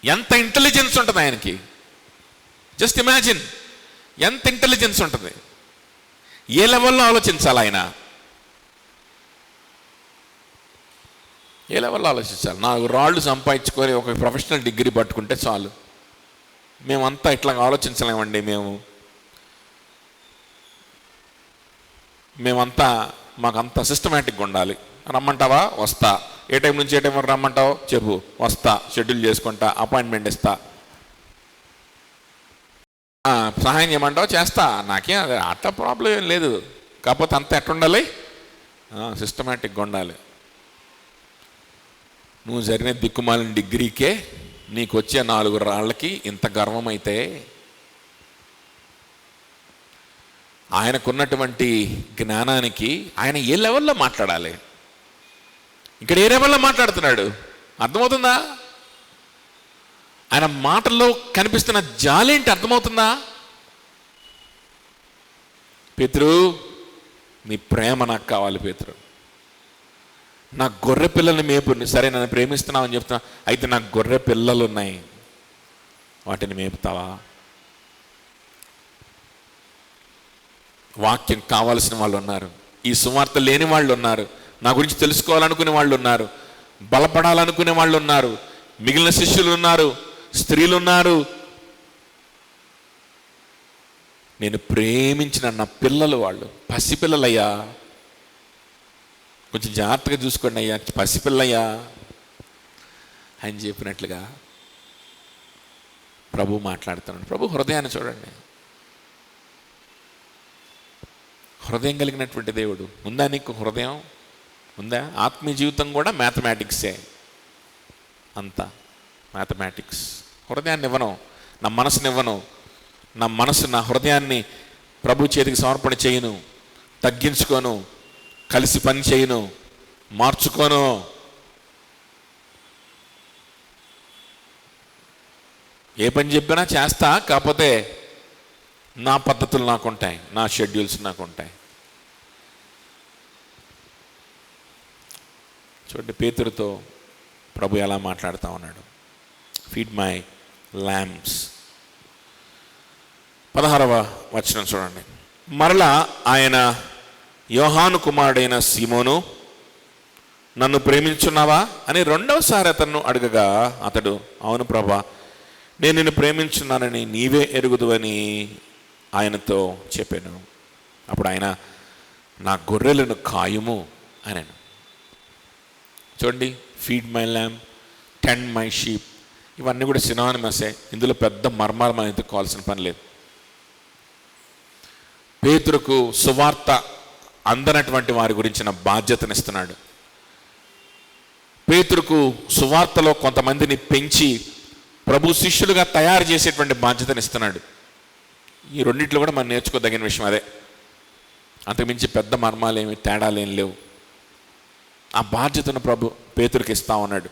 ఎంత ఇంటెలిజెన్స్ ఉంటుంది ఆయనకి. జస్ట్ ఇమాజిన్, ఎంత ఇంటెలిజెన్స్ ఉంటుంది. ఏ లెవెల్లో ఆలోచించాలి ఆయన, ఏ లెవెల్లో ఆలోచించాలి. 4 రాళ్ళు సంపాదించుకొని ఒక ప్రొఫెషనల్ డిగ్రీ పట్టుకుంటే చాలు. మేమంతా ఇట్లా ఆలోచించలేమండి. మేమంతా మాకంతా సిస్టమేటిక్గా ఉండాలి. రమ్మంటావా, వస్తా. ఏ టైం నుంచి ఏ టైం వరకు రమ్మంటావు చెప్పు, వస్తా, షెడ్యూల్ చేసుకుంటా, అపాయింట్మెంట్ ఇస్తా. సహాయం చేయమంటావు, చేస్తా. నాకేం అట్లా ప్రాబ్లం ఏం లేదు. కాకపోతే అంతా ఎట్టుండాలి, సిస్టమేటిక్గా ఉండాలి. నువ్వు జరిగిన దిక్కుమాలిన డిగ్రీకే నీకు వచ్చే 4 రాళ్ళకి ఇంత గర్వం అయితే, ఆయనకున్నటువంటి జ్ఞానానికి ఆయన ఏ లెవెల్లో మాట్లాడాలి, ఇక్కడ ఏ లెవెల్లో మాట్లాడుతున్నాడు అర్థమవుతుందా? ఆయన మాటల్లో కనిపిస్తున్న జాలేంటి అర్థమవుతుందా? పేతురు, నీ ప్రేమ నాకు కావాలి పేతురు. నా గొర్రె పిల్లల్ని మేపు. సరే, నన్ను ప్రేమిస్తున్నావు అని చెప్తున్నా, అయితే నాకు గొర్రె పిల్లలు ఉన్నాయి, వాటిని మేపుతావా? వాక్యం కావాల్సిన వాళ్ళు ఉన్నారు, ఈ సువార్త లేని వాళ్ళు ఉన్నారు, నా గురించి తెలుసుకోవాలనుకునే వాళ్ళు ఉన్నారు, బలపడాలనుకునే వాళ్ళు ఉన్నారు, మిగిలిన శిష్యులు ఉన్నారు, స్త్రీలు ఉన్నారు. నేను ప్రేమించిన నా పిల్లలు, వాళ్ళు పసిపిల్లలయ్యా, కొంచెం జాగ్రత్తగా చూసుకోండి అయ్యా, పసిపిల్లయ్యా అని చెప్పినట్లుగా ప్రభు మాట్లాడుతున్నాడు. ప్రభు హృదయాన్ని చూడండి. హృదయం కలిగినటువంటి దేవుడు. ఉందా నీకు హృదయం? ఉందా? ఆత్మీయ జీవితం కూడా మ్యాథమెటిక్సే, అంతా మ్యాథమెటిక్స్. హృదయాన్ని ఇవ్వను, నా మనసుని ఇవ్వను, నా హృదయాన్ని ప్రభు చేతికి సమర్పణ చేయను, తగ్గించుకోను, కలిసి పని చేయను, మార్చుకోను. ఏ పని చెప్పినా చేస్తా, కాకపోతే నా పద్ధతులు నాకు ఉంటాయి, నా షెడ్యూల్స్ నాకు ఉంటాయి. చూడండి పేతురుతో ప్రభు ఎలా మాట్లాడుతూ ఉన్నాడు. Feed my lambs. 16వ వచనం చూడండి. మరలా ఆయన, యోహాను కుమారుడైన సీమోను, నన్ను ప్రేమించున్నావా అని రెండవసారి అతను అడగగా అతడు, అవును ప్రభా, నేను నిన్ను ప్రేమించున్నానని నీవే ఎరుగుదువని ఆయనతో చెప్పాను. అప్పుడు ఆయన, నా గొర్రెలను కాయుము అన్నాను. చూడండి, feed my lamb, tend my sheep, ఇవన్నీ కూడా సినానిమసే. ఇందులో పెద్ద మర్మాలు మనం ఎత్తుకోవాల్సిన పని లేదు. పేతురుకు సువార్త అందనటువంటి వారి గురించిన బాధ్యతనిస్తున్నాడు. పేతురుకు సువార్తలో కొంతమందిని పెంచి ప్రభు శిష్యులుగా తయారు చేసేటువంటి బాధ్యతనిస్తున్నాడు. ఈ రెండిట్లో కూడా మనం నేర్చుకోదగిన విషయం అదే. అంతకుమించి పెద్ద మర్మాలేమి తేడాలేం లేవు. ఆ బాధ్యతను ప్రభు పేతురుకి ఇస్తా ఉన్నాడు.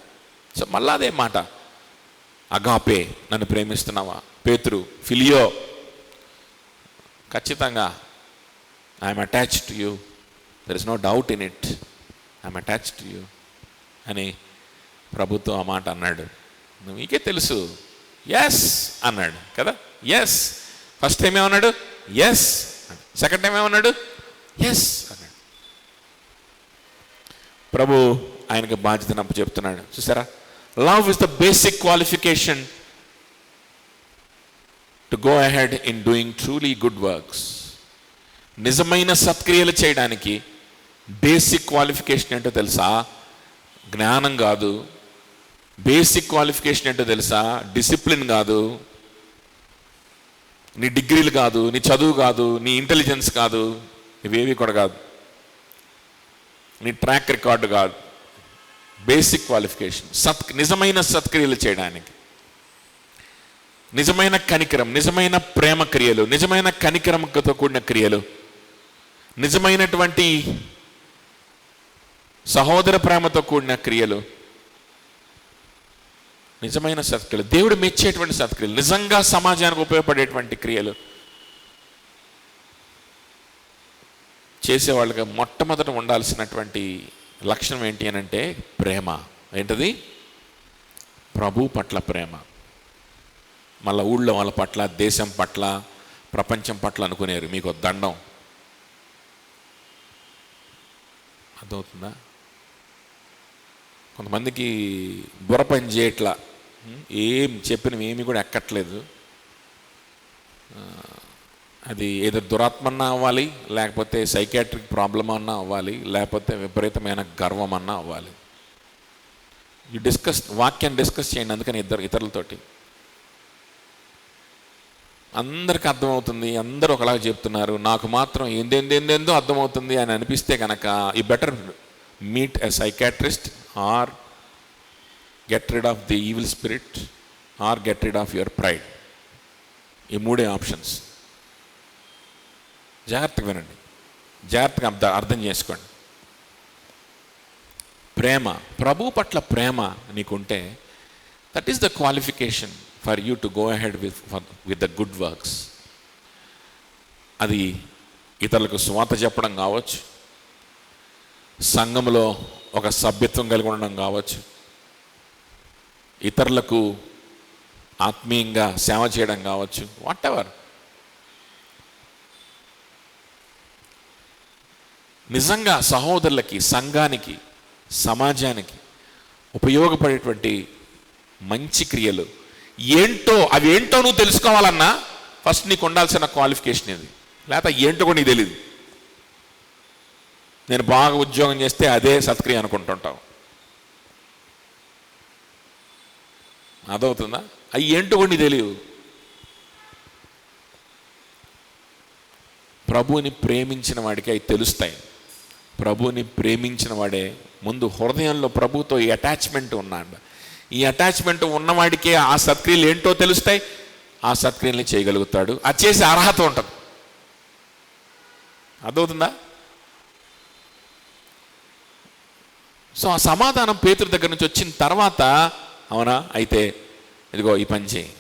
సో మళ్ళా అదే మాట, అగాపే, నన్ను ప్రేమిస్తున్నావా పేతురు, ఫిలియో, ఖచ్చితంగా I'm attached to you, there is no doubt in it, I'm attached to you అని ప్రభుతో ఆ మాట అన్నాడు. మీకే తెలుసు, ఎస్ అన్నాడు కదా. ఎస్, ఫస్ట్ టైం ఏమన్నాడు? ఎస్. సెకండ్ టైం ఏమన్నాడు? ఎస్ అన్నాడు. ప్రభు ఆయనకి బాధ్యతను అప్పు చెప్తున్నాడు. చూసారా, love is the basic qualification to go ahead in doing truly good works. నిజమైన సత్క్రియలు చేయడానికి బేసిక్ క్వాలిఫికేషన్ ఏంటో తెలుసా? జ్ఞానం కాదు. బేసిక్ క్వాలిఫికేషన్ ఏంటో తెలుసా? డిసిప్లిన్ కాదు, నీ డిగ్రీలు కాదు, నీ చదువు కాదు, నీ ఇంటెలిజెన్స్ కాదు, ఇవేవి కూడా కాదు, నీ ట్రాక్ రికార్డు కాదు. బేసిక్ క్వాలిఫికేషన్ నిజమైన సత్క్రియలు చేయడానికి, నిజమైన కనికరం, నిజమైన ప్రేమ క్రియలు, నిజమైన కనికరంతో కూడిన క్రియలు, నిజమైనటువంటి సహోదర ప్రేమతో కూడిన క్రియలు, నిజమైన సత్క్రియలు, దేవుడు మెచ్చేటువంటి సత్క్రియలు, నిజంగా సమాజానికి ఉపయోగపడేటువంటి క్రియలు చేసేవాళ్ళగా మొట్టమొదట ఉండాల్సినటువంటి లక్షణం ఏంటి అని అంటే ప్రేమ. ఏంటది? ప్రభు పట్ల ప్రేమ. మళ్ళీ ఊళ్ళో వాళ్ళ పట్ల, దేశం పట్ల, ప్రపంచం పట్ల అనుకునేరు. మీకు దండం. అర్థమవుతుందా? కొంతమందికి బుర్ర పని చేయట్లా, ఏం చెప్పినవి ఏమి కూడా ఎక్కట్లేదు. అది ఏదో దురాత్మన్నా అవ్వాలి, లేకపోతే సైకాట్రిక్ ప్రాబ్లం అన్నా అవ్వాలి, లేకపోతే విపరీతమైన గర్వం అన్నా అవ్వాలి. ఈ వాక్యాన్ని డిస్కస్ చేయండి. అందుకని ఇతరులతోటి అందరికి అర్థమవుతుంది, అందరూ ఒకలాగా చెప్తున్నారు, నాకు మాత్రం ఏందేందేందేందో అర్థమవుతుంది అని అనిపిస్తే కనుక ఈ better meet a psychiatrist or get rid of the evil spirit or get rid of your pride. ఈ మూడే ఆప్షన్స్. జాగ్రత్తగా వినండి, జాగ్రత్తగా అర్థం చేసుకోండి. ప్రేమ, ప్రభు పట్ల ప్రేమ నీకుంటే that is the qualification for you to go ahead with the good works. అది ఇతరులకు సువార్త చెప్పడం కావచ్చు, సంఘంలో ఒక సభ్యత్వం కలిగి ఉండడం కావచ్చు, ఇతరులకు ఆత్మీయంగా సేవ చేయడం కావచ్చు, వాట్ ఎవర్. నిజంగా సహోదరులకి, సంఘానికి, సమాజానికి ఉపయోగపడేటువంటి మంచి క్రియలు ఏంటో, అవి ఏంటో నువ్వు తెలుసుకోవాలన్నా ఫస్ట్ నీకు ఉండాల్సిన క్వాలిఫికేషన్ ఇది. లేకపోతే ఏంటో కూడా నీకు తెలియదు. నేను బాగా ఉద్యోగం చేస్తే అదే సత్క్రియ అనుకుంటుంటావు. అదవుతుందా? అవి ఏంటో కూడా నీకు తెలియదు. ప్రభువుని ప్రేమించిన వాడికి అవి తెలుస్తాయి. ప్రభువుని ప్రేమించిన వాడే ముందు హృదయంలో ప్రభుతో ఈ అటాచ్మెంట్ ఉన్నాడు. ఈ అటాచ్మెంట్ ఉన్నవాడికే ఆ సత్క్రియలు ఏంటో తెలుస్తాయి, ఆ సత్క్రియల్ని చేయగలుగుతాడు, అది చేసే అర్హత ఉంటుంది. అర్థమవుతుందా? సో ఆ సమాధానం పేతురు దగ్గర నుంచి వచ్చిన తర్వాత, అవునా అయితే ఇదిగో ఈ పని చేయి,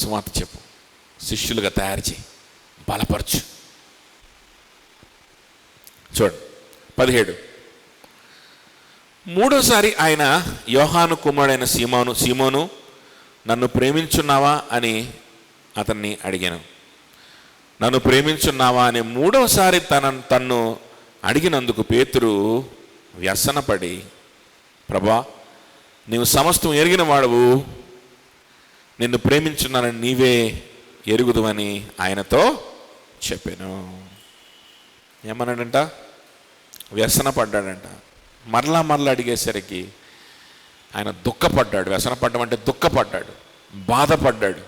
సువార్త చెప్పు, శిష్యులుగా తయారు చేయి, బలపరచు. చూడండి 17. మూడోసారి ఆయన యోహాను కుమారుడైన సీమోను నన్ను ప్రేమించున్నావా అని అతన్ని అడిగాను. నన్ను ప్రేమించున్నావా అని మూడోసారి తన్ను అడిగినందుకు పేతురు వ్యసనపడి, ప్రభా, నీవు సమస్తం ఎరిగిన వాడవు, నిన్ను ప్రేమించున్నానని నీవే ఎరుగుదువని ఆయనతో చెప్పాను. ఏమన్నాడంట? వ్యసనపడ్డాడంట. మరలా అడిగేసరికి ఆయన దుఃఖపడ్డాడు. వ్యసనపడ్డం అంటే దుఃఖపడ్డాడు, బాధపడ్డాడు.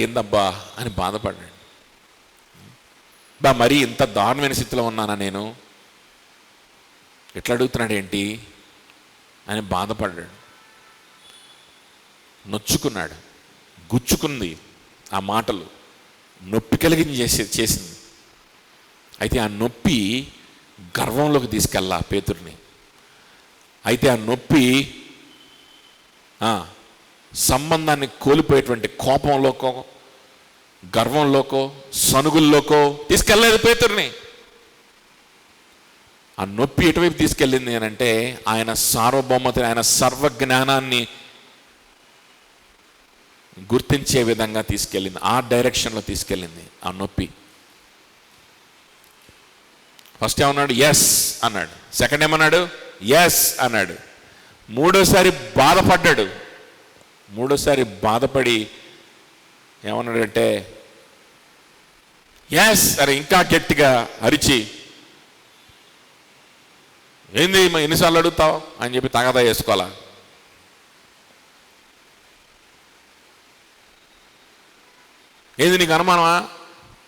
ఏందబ్బా అని బాధపడ్డాడు. మరీ ఇంత దారుణమైన స్థితిలో ఉన్నానా నేను, ఎట్లా అడుగుతున్నాడు ఏంటి అని బాధపడ్డాడు, నొచ్చుకున్నాడు. గుచ్చుకుంది ఆ మాటలు, నొప్పి కలిగింది చేసింది. అయితే ఆ నొప్పి గర్వంలోకి తీసుకెళ్ళా పేతుర్ని. అయితే ఆ నొప్పి సంబంధాన్ని కోల్పోయేటువంటి కోపంలోకో, గర్వంలోకో, సనుగుల్లోకో తీసుకెళ్ళలేదు పేతుర్ని. ఆ నొప్పి ఎటువైపు తీసుకెళ్ళింది అని అంటే ఆయన సార్వభౌమతని, ఆయన సర్వజ్ఞానాన్ని గుర్తించే విధంగా తీసుకెళ్ళింది, ఆ డైరెక్షన్లో తీసుకెళ్ళింది ఆ నొప్పి. ఫస్ట్ ఏమన్నాడు? ఎస్ అన్నాడు. సెకండ్ ఏమన్నాడు? ఎస్ అన్నాడు. మూడోసారి బాధపడ్డాడు. మూడోసారి బాధపడి ఏమన్నాడంటే ఎస్ అని ఇంకా గట్టిగా అరిచి, ఏంది ఎన్నిసార్లు అడుగుతావు అని చెప్పి తగదా వేసుకోవాలా. ఏంది నీకు అనుమానమా?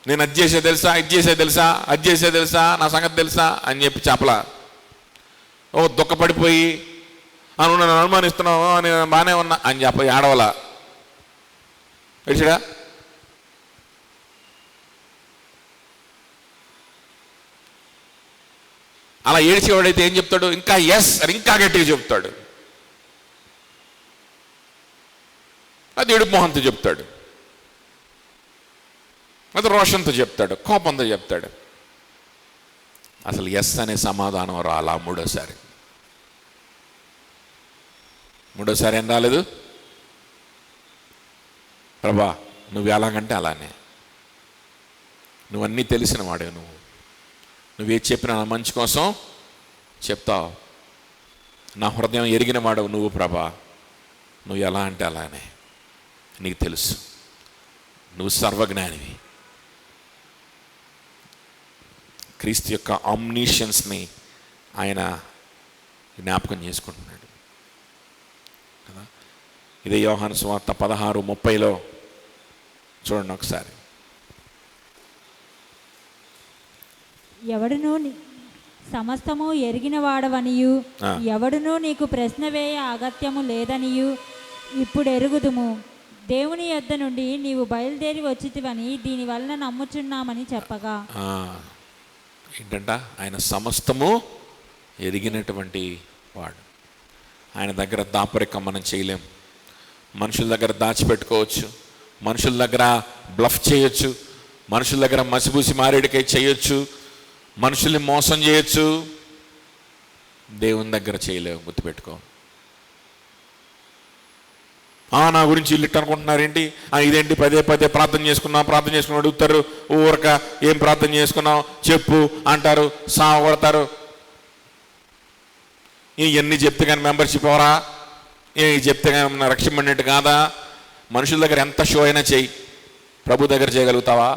నేను అది చేసే తెలుసా, ఇది చేసే తెలుసా, అది చేసే తెలుసా, నా సంగతి తెలుసా అని చెప్పి చెప్పలా. దుఃఖపడిపోయి నువ్వు నన్ను అనుమానిస్తున్నావు, నేను బాగానే ఉన్నా అని చెప్పి ఆడవలా. తెలిసాడా? అలా ఏడ్చేవాడైతే ఏం చెప్తాడు? ఇంకా ఎస్ అని ఇంకా గట్టిగా చెప్తాడు. అది ఏడుపు మొహంతో చెప్తాడు, అది రోషంతో చెప్తాడు, కోపంతో చెప్తాడు. అసలు ఎస్ అనే సమాధానం రాలా మూడోసారి ఏం రాలేదు. ప్రభా, నువ్వు ఎలాగంటే అలానే, నువ్వన్నీ తెలిసిన వాడే, నువ్వే చెప్పినా నా మంచి కోసం చెప్తావు, నా హృదయం ఎరిగిన వాడవు నువ్వు ప్రభా, నువ్వు ఎలా అంటే అలానే, నీకు తెలుసు, నువ్వు సర్వజ్ఞానివి. క్రీస్తు యొక్క ఆమ్నిషియన్స్ని ఆయన జ్ఞాపకం చేసుకుంటున్నాడు కదా. ఇదే యోహాను సువార్త 16:30 చూడండి ఒకసారి. ఎవడును సమస్తము ఎరిగిన వాడవనియు, ఎవడును నీకు ప్రశ్న వేయ అగత్యము లేదనియు ఇప్పుడు ఎరుగుదుము. దేవుని యొద్ద నుండి నీవు బయలుదేరి వచ్చితివని దీని వలన నమ్ముచున్నామని చెప్పగా. ఏంటంట? ఆయన సమస్తము ఎరిగినటువంటి వాడు. ఆయన దగ్గర దాపరికం మనం చేయలేం. మనుషుల దగ్గర దాచిపెట్టుకోవచ్చు, మనుషుల దగ్గర బ్లఫ్ చేయొచ్చు, మనుషుల దగ్గర మసిబూసి మారేడికై చేయొచ్చు, మనుషుల్ని మోసం చేయొచ్చు. దేవుని దగ్గర చేయలేవు, గుర్తుపెట్టుకో. నా గురించి ఇల్లు అనుకుంటున్నారేంటి, ఇదేంటి పదే ప్రార్థన చేసుకున్నావు అడుగుతారు. ఊరక ఏం ప్రార్థన చేసుకున్నావు చెప్పు అంటారు, కొడతారు. ఇవన్నీ చెప్తే కానీ మెంబర్షిప్ ఎవరా, చెప్తే కానీ రక్షింపడినట్టు కాదా? మనుషుల దగ్గర ఎంత షో అయినా చెయ్యి, ప్రభు దగ్గర చేయగలుగుతావా?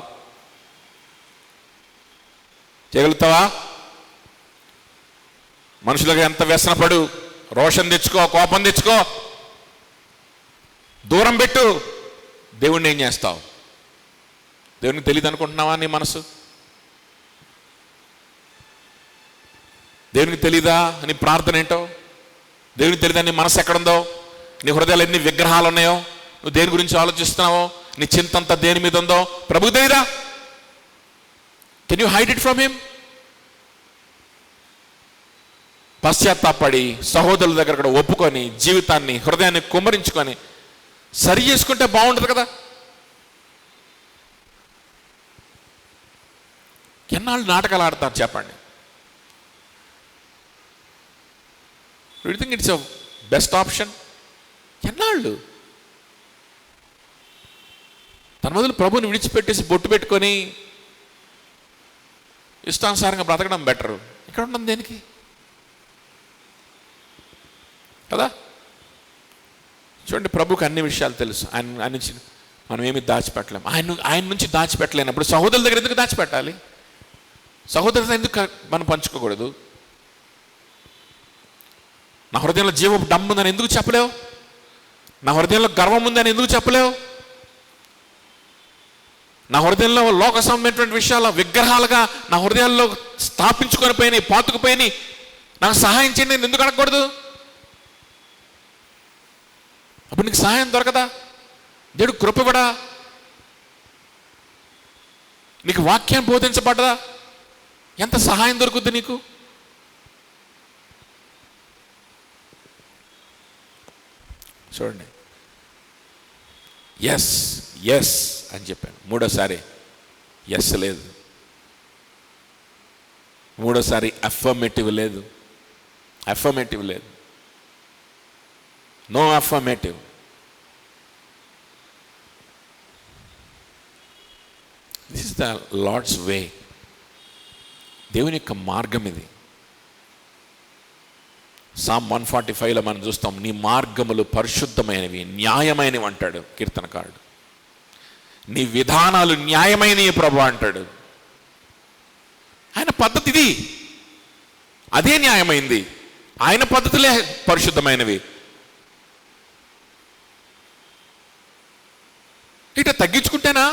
మనుషుల దగ్గర ఎంత వ్యసనపడు, రోషం తెచ్చుకో, కోపం తెచ్చుకో, దూరం పెట్టు. దేవుణ్ణి ఏం చేస్తావు? దేవునికి తెలియదు అనుకుంటున్నావా? నీ మనసు దేవునికి తెలీదా? నీ ప్రార్థన ఏంటో దేవునికి తెలీదా? నీ మనసు ఎక్కడుందో? నీ హృదయాలు ఎన్ని విగ్రహాలు ఉన్నాయో? నువ్వు దేని గురించి ఆలోచిస్తున్నావో? నీ చింత అంతా దేని మీద ఉందో ప్రభుకు తెలీదా? Can you hide it from him? పశ్చాత్తాపడి సహోదరుల దగ్గర కూడా ఒప్పుకొని జీవితాన్ని, హృదయాన్ని కుమ్మరించుకొని సరి చేసుకుంటే బాగుంటుంది కదా. ఎన్నాళ్ళు నాటకాలు ఆడతారు చెప్పండి? You think it's a best option? ఎన్నాళ్ళు? తన మొదలు ప్రభుని విడిచిపెట్టేసి బొట్టు పెట్టుకొని ఇష్టానుసారంగా బ్రతకడం బెటరు. ఇక్కడ ఉండడం దేనికి కదా? చూడండి, ప్రభుకి అన్ని విషయాలు తెలుసు. ఆయన నుంచి మనం ఏమి దాచిపెట్టలేము. ఆయన నుంచి దాచిపెట్టలేనప్పుడు సహోదరుల దగ్గర ఎందుకు దాచిపెట్టాలి? సహోదరులతో ఎందుకు మనం పంచుకోకూడదు? నా హృదయంలో జీవపు డమ్ము ఉందని ఎందుకు చెప్పలేవు? నా హృదయంలో గర్వం ఉందని ఎందుకు చెప్పలేవు? నా హృదయంలో లోక సంబంధమైనటువంటి విషయాలు విగ్రహాలుగా నా హృదయాల్లో స్థాపించుకొని పోయినాయి, పాతుకుపోయినాయి, నాకు సహాయం చేయండి నేను ఎందుకు అడగకూడదు? అప్పుడు నీకు సహాయం దొరకదా? దేవుడు కృపపడా? నీకు వాక్యం బోధించబడ్డదా? ఎంత సహాయం దొరుకుద్ది నీకు? చూడండి, ఎస్ ఎస్ అని చెప్పాను. మూడోసారి ఎస్ లేదు, మూడోసారి అఫర్మేటివ్ లేదు, అఫర్మేటివ్ లేదు, no affirmative. This is the lord's way. దేవుని యొక్క మార్గం ఇది. సామ్ 145లో మనం చూస్తాం, నీ మార్గములు పరిశుద్ధమైనవి, న్యాయమైనవి అంటాడు కీర్తనకారుడు. నీ విధానాలు న్యాయమైనవి ప్రభు అంటాడు. ఆయన పద్ధతి ఇది, అదే న్యాయమైంది. ఆయన పద్ధతులే పరిశుద్ధమైనవి. ఇట తగ్గించుకుంటేనా?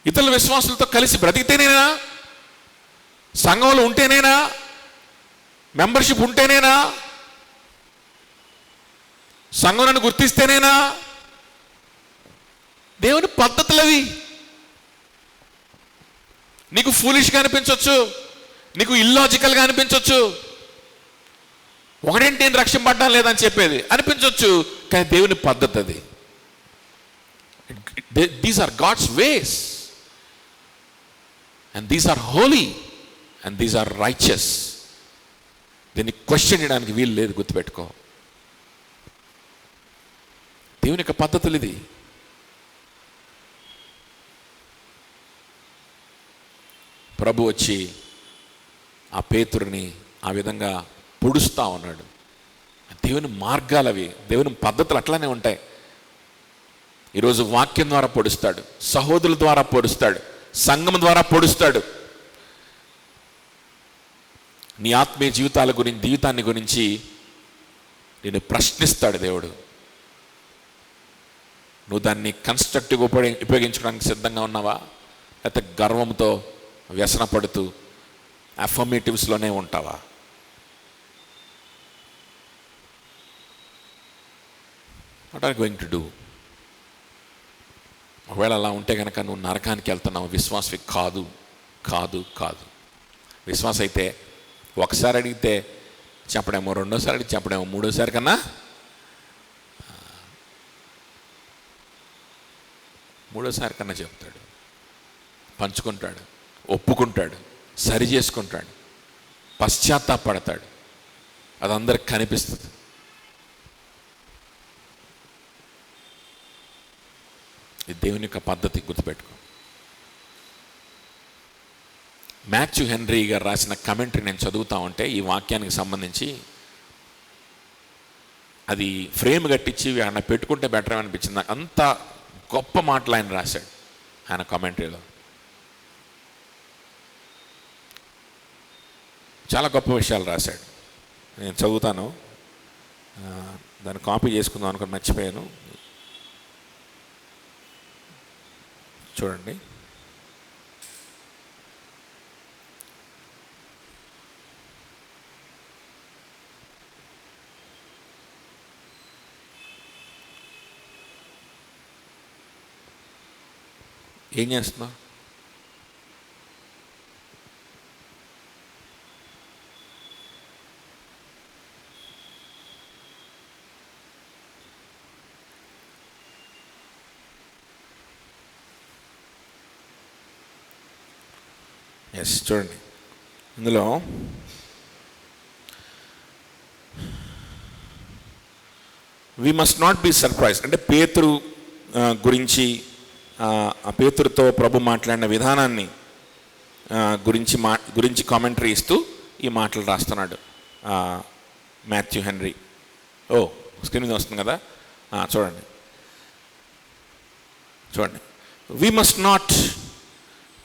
ఇతరుల విశ్వాసులతో కలిసి బ్రతికితేనేనా? సంఘంలో ఉంటేనేనా? మెంబర్షిప్ ఉంటేనేనా? సంఘాలను గుర్తిస్తేనేనా? దేవుని పద్ధతులు అవి. నీకు ఫూలిష్గా అనిపించవచ్చు, నీకు ఇల్లాజికల్గా అనిపించవచ్చు, ఒకటేంటి నేను రక్షింపడ్డా లేదని చెప్పేది అనిపించవచ్చు, కానీ దేవుని పద్ధతి అది. These are God's ways and these are holy and these are righteous. దీన్ని క్వశ్చన్ చేయడానికి వీలు లేదు, గుర్తుపెట్టుకో. దేవుని యొక్క పద్ధతులు ఇది. ప్రభు వచ్చి ఆ పేతురుని ఆ విధంగా పొడుస్తూ ఉన్నాడు. దేవుని మార్గాలు అవి, దేవుని పద్ధతులు అట్లానే ఉంటాయి. ఈరోజు వాక్యం ద్వారా పొడుస్తాడు, సహోదరుల ద్వారా పొడుస్తాడు, సంఘం ద్వారా పొడుస్తాడు. నీ ఆత్మీయ జీవితాన్ని గురించి నేను ప్రశ్నిస్తాడు దేవుడు. నువ్వు దాన్ని కన్స్ట్రక్టివ్గా ఉపయోగించుకోవడానికి సిద్ధంగా ఉన్నావా, లేకపోతే గర్వంతో వ్యసనపడుతూ అఫర్మేటివ్స్లోనే ఉంటావా? What are going to do? ఒకవేళ అలా ఉంటే కనుక నువ్వు నరకానికి వెళ్తున్నావు. విశ్వాసవి కాదు కాదు కాదు. విశ్వాసం అయితే ఒకసారి అడిగితే చెప్పడేమో, రెండోసారి అడిగి చెప్పడేమో, మూడోసారి కన్నా మూడోసారి కన్నా చెప్తాడు, పంచుకుంటాడు, ఒప్పుకుంటాడు, సరి చేసుకుంటాడు, పశ్చాత్తాపడతాడు. అది అందరికి కనిపిస్తుంది. ఇది దేవుని యొక్క పద్ధతి, గుర్తుపెట్టుకో. మాథ్యూ హెన్రీ గారు రాసిన కమెంటరీ నేను చదువుతా ఉంటే ఈ వాక్యానికి సంబంధించి అది ఫ్రేమ్ కట్టించి ఆయన పెట్టుకుంటే బెటర్ అనిపించింది నాకు. అంత గొప్ప మాటలు ఆయన రాశాడు ఆయన కమెంటరీలో. చాలా గొప్ప విషయాలు రాశాడు. నేను చదువుతాను, దాన్ని కాపీ చేసుకుందాం అనుకుని మర్చిపోయాను. చూడండి, ఏం చేస్తున్నా? ఎస్, చూడండి ఇందులో we must not be surprise అంటే పేతురు గురించి ఆ పేతురుతో ప్రభు మాట్లాడిన విధానాన్ని గురించి కామెంటరీ ఇస్తూ ఈ మాటలు రాస్తున్నాడు మాథ్యూ హెన్రీ. స్క్రీన్ మీద వస్తుంది కదా, చూడండి. We must not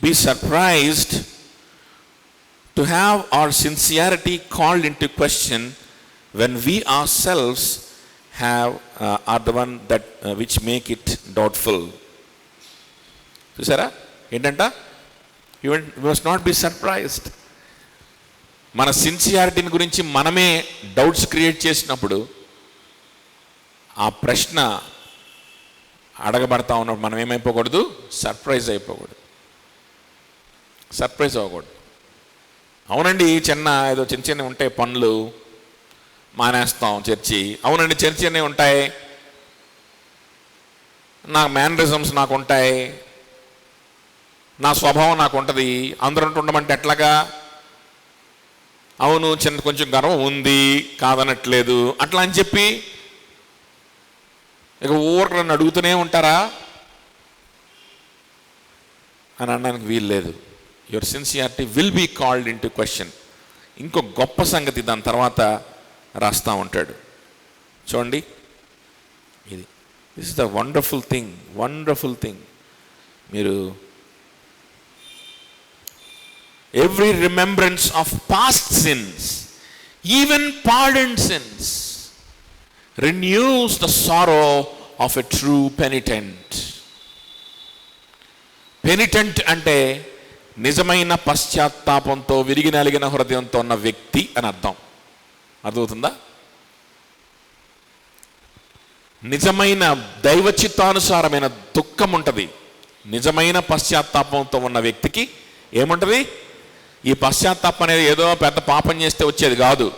be surprised to have our sincerity called in to question when we ourselves are the one that which make it doubtful. చూసారా ఏంటంట? we must not be surprised. మన సిన్సియారిటీని గురించి మనమే doubts create చేసినప్పుడు ఆ ప్రశ్న అడగబడతా ఉన్నప్పుడు మనం ఏమైపోకూడదు? సర్ప్రైజ్ అవ్వకూడదు. అవునండి, ఏదో చిన్న ఉంటాయి పనులు, మానేస్తాం చర్చి. అవునండి, చర్చి అన్నీ ఉంటాయి, నా మేనరిజమ్స్ నాకు ఉంటాయి, నా స్వభావం నాకు ఉంటుంది, అందరూ ఉండమంటే ఎట్లాగా? అవును, కొంచెం గర్వం ఉంది, కాదనట్లేదు, అట్లా అని చెప్పి ఇక ఊరికి నన్ను అడుగుతూనే ఉంటారా అని అనడానికి వీలు లేదు. Your sincerity will be called in to question. ఇంకో గొప్ప సంగతి దాని తర్వాత రాస్తూ ఉంటాడు, చూడండి. This is the wonderful thing. మీరు every remembrance of past sins, even pardoned sins, renews the sorrow of a true penitent. Penitent అంటే నిజమైన పశ్చాత్తాపంతో విరిగి నలిగిన హృదయంతో ఉన్న వ్యక్తి అని అర్థం. అర్థమవుతుందా? నిజమైన దైవ చిత్తానుసారమైన దుఃఖం ఉంటుంది. నిజమైన పశ్చాత్తాపంతో ఉన్న వ్యక్తికి ఏముంటుంది? ఈ పశ్చాత్తాపం అనేది ఏదో పెద్ద పాపం చేస్తే వచ్చేది కాదు,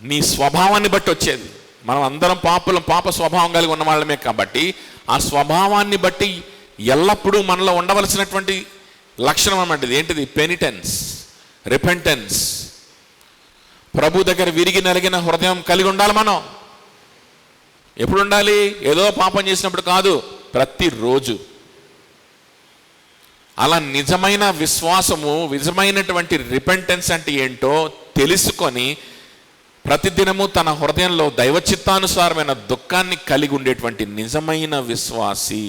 నీ స్వభావాన్ని బట్టి వచ్చేది. మనం అందరం పాప స్వభావం కలిగి ఉన్న వాళ్ళమే కాబట్టి ఆ స్వభావాన్ని బట్టి ఎల్లప్పుడూ మనలో ఉండవలసినటువంటి లక్షణం అన్నమాట ఏంటిది? పెనిటెన్స్, రిపెంటెన్స్. ప్రభు దగ్గర విరిగి నలిగిన హృదయం కలిగి ఉండాలి మనం. ఎప్పుడు ఉండాలి? ఏదో పాపం చేసినప్పుడు కాదు, ప్రతిరోజు. అలా నిజమైన విశ్వాసము, నిజమైనటువంటి రిపెంటెన్స్ అంటే ఏంటో తెలుసుకొని ప్రతిదినము తన హృదయంలో దైవ చిత్తానుసారమైన దుఃఖాన్ని కలిగి ఉండేటువంటి నిజమైన విశ్వాసి,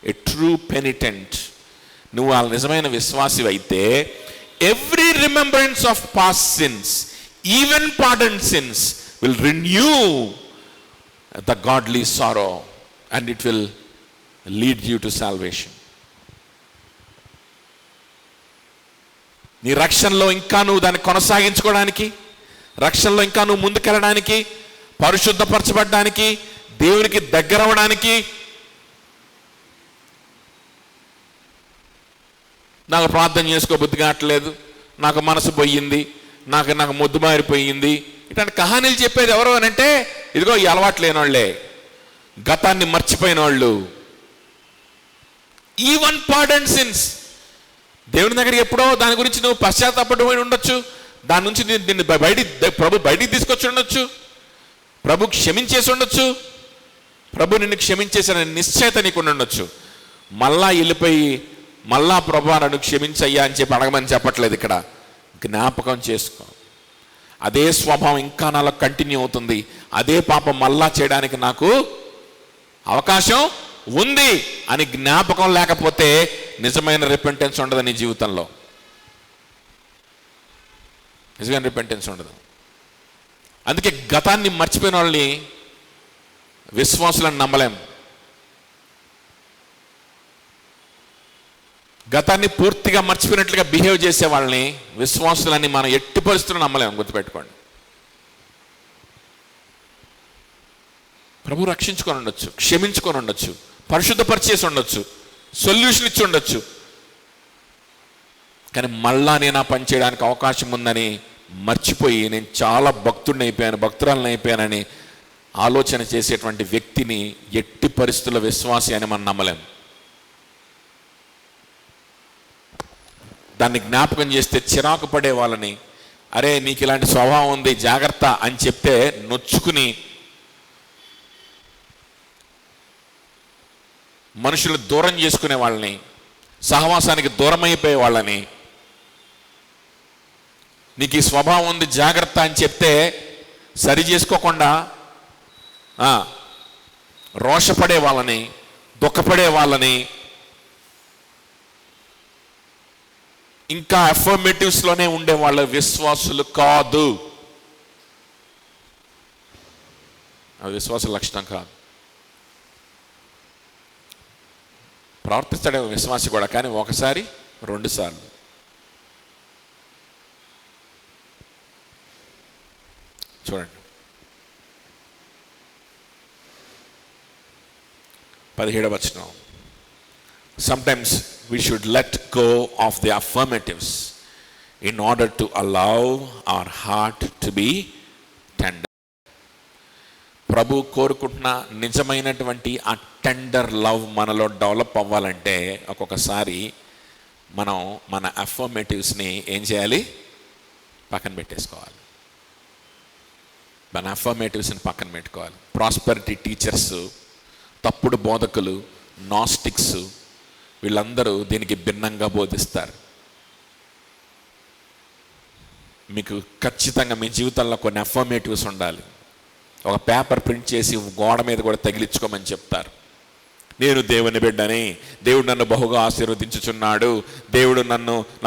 ఏ ట్రూ పెనిటెంట్. నువ్వు ఆ నిజమైన విశ్వాసి అయితే every remembrance of past sins, even pardoned sins will renew the godly sorrow and it will lead you to salvation. నీ రక్షణలో ఇంకా నువ్వు దాన్ని కొనసాగించుకోవడానికి, రక్షణలో ఇంకా నువ్వు ముందుకెళ్ళడానికి, పరిశుద్ధపరచబడ్డానికి, దేవునికి దగ్గర అవ్వడానికి, నాకు ప్రార్థన చేసుకో బుద్ధి కావట్లేదు, నాకు మనసు పోయింది, నాకు మొద్దు మారిపోయింది, ఇట్లాంటి కహానీలు చెప్పేది ఎవరు అని అంటే ఇదిగో ఈ అలవాటు లేని వాళ్ళే, గతాన్ని మర్చిపోయిన వాళ్ళు. ఈవెన్ పార్డన్డ్ సిన్స్, దేవుని దగ్గరికి ఎప్పుడో దాని గురించి నువ్వు పశ్చాత్తాపడి ఉండొచ్చు, దాని నుంచి నిన్ను ప్రభు బయటికి తీసుకొచ్చి ఉండొచ్చు, ప్రభు క్షమించేసి ఉండొచ్చు, ప్రభు నిన్ను క్షమించేసిన నిశ్చయత నీకు ఉండొచ్చు. మళ్ళా వెళ్ళిపోయి మళ్ళా ప్రభు నన్ను క్షమించయ్యా అని చెప్పి అడగమని చెప్పట్లేదు ఇక్కడ. జ్ఞాపకం చేసుకో, అదే స్వభావం ఇంకా నాలో కంటిన్యూ అవుతుంది, అదే పాపం మళ్ళా చేయడానికి నాకు అవకాశం ఉంది అని జ్ఞాపకం లేకపోతే నిజమైన రిపెంటెన్స్ ఉండదు నీ జీవితంలో. నిజమైన రిపెంటెన్స్ ఉండదు. అందుకే గతాన్ని మర్చిపోయిన వాళ్ళని విశ్వాసులను నమ్మలేం. గతాన్ని పూర్తిగా మర్చిపోయినట్లుగా బిహేవ్ చేసే వాళ్ళని, విశ్వాసులని మనం ఎట్టి పరిస్థితుల్లో నమ్మలేం. గుర్తుపెట్టుకోండి. ప్రభు రక్షించుకొని ఉండొచ్చు, క్షమించుకొని ఉండొచ్చు, పరిశుద్ధపరిచేసి ఉండొచ్చు, సొల్యూషన్ ఇచ్చి ఉండొచ్చు, కానీ మళ్ళా నేను ఆ పని చేయడానికి అవకాశం ఉందని మర్చిపోయి నేను చాలా భక్తుడిని అయిపోయాను, భక్తురాలని అయిపోయానని ఆలోచన చేసేటువంటి వ్యక్తిని ఎట్టి పరిస్థితుల్లో విశ్వాసి అని మనం నమ్మలేం. దాన్ని జ్ఞాపకం చేస్తే చిరాకు పడే వాళ్ళని, అరే నీకు ఇలాంటి స్వభావం ఉంది జాగ్రత్త అని చెప్తే నొచ్చుకుని మనుషులు దూరం చేసుకునే వాళ్ళని, సహవాసానికి దూరం అయిపోయే వాళ్ళని, నీకు ఈ స్వభావం ఉంది జాగ్రత్త అని చెప్తే సరి చేసుకోకుండా రోషపడే వాళ్ళని, దుఃఖపడే వాళ్ళని, ఇంకా అఫర్మేటివ్స్లోనే ఉండే వాళ్ళ విశ్వాసులు కాదు. అది విశ్వాసుల లక్షణం కాదు. ప్రవర్తిస్తాడే విశ్వాసి కూడా, కానీ ఒకసారి 2 సార్లు. చూడండి 17వ వచనం. Sometimes we should let go of the affirmatives in order to allow our heart to be tender. ప్రభు కోరుకుంటున్న నిజమైనటువంటి ఆ టెండర్ లవ్ మనలో డెవలప్ అవ్వాలంటే ఒక్కొక్కసారి మనం మన అఫర్మేటివ్స్ని ఏం చేయాలి? పక్కన పెట్టేసుకోవాలి. మన అఫర్మేటివ్స్ని పక్కన పెట్టుకోవాలి. ప్రాస్పెరిటీ టీచర్స్, తప్పుడు బోధకులు, నాస్టిక్స్, వీళ్ళందరూ దీనికి భిన్నంగా బోధిస్తారు. మీకు ఖచ్చితంగా మీ జీవితంలో కొన్ని అఫర్మేటివ్స్ ఉండాలి. ఒక పేపర్ ప్రింట్ చేసి గోడ మీద కూడా తగిలించుకోమని చెప్తారు. నేను దేవుని బిడ్డని, దేవుడు నన్ను బహుగా ఆశీర్వదించుచున్నాడు, దేవుడు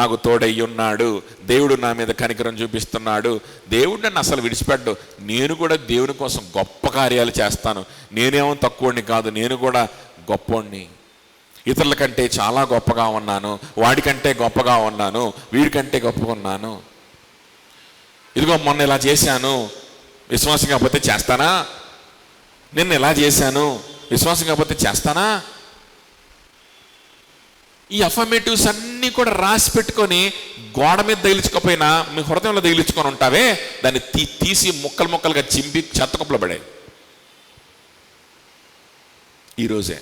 నాకు తోడయ్యి ఉన్నాడు, దేవుడు నా మీద కనికరం చూపిస్తున్నాడు, దేవుడు నన్ను అసలు విడిచిపెట్టు, నేను కూడా దేవుని కోసం గొప్ప కార్యాలు చేస్తాను, నేనేమో తక్కువని కాదు, నేను కూడా గొప్పోడిని, ఇతరుల కంటే చాలా గొప్పగా ఉన్నాను, వాడికంటే గొప్పగా ఉన్నాను, వీడికంటే గొప్పగా ఉన్నాను, ఇదిగో మొన్న ఇలా చేశాను, విశ్వాసం కాకపోతే చేస్తానా, నిన్న ఇలా చేశాను, విశ్వాసం కాకపోతే చేస్తానా. ఈ అఫర్మేటివ్స్ అన్నీ కూడా రాసి పెట్టుకొని గోడ మీద తగిలించుకోపోయినా మీ హృదయంలో తగిలించుకొని ఉంటావే, దాన్ని తీసి ముక్కలు ముక్కలుగా చింపి చెత్తకుప్పలో పడాయి. ఈరోజే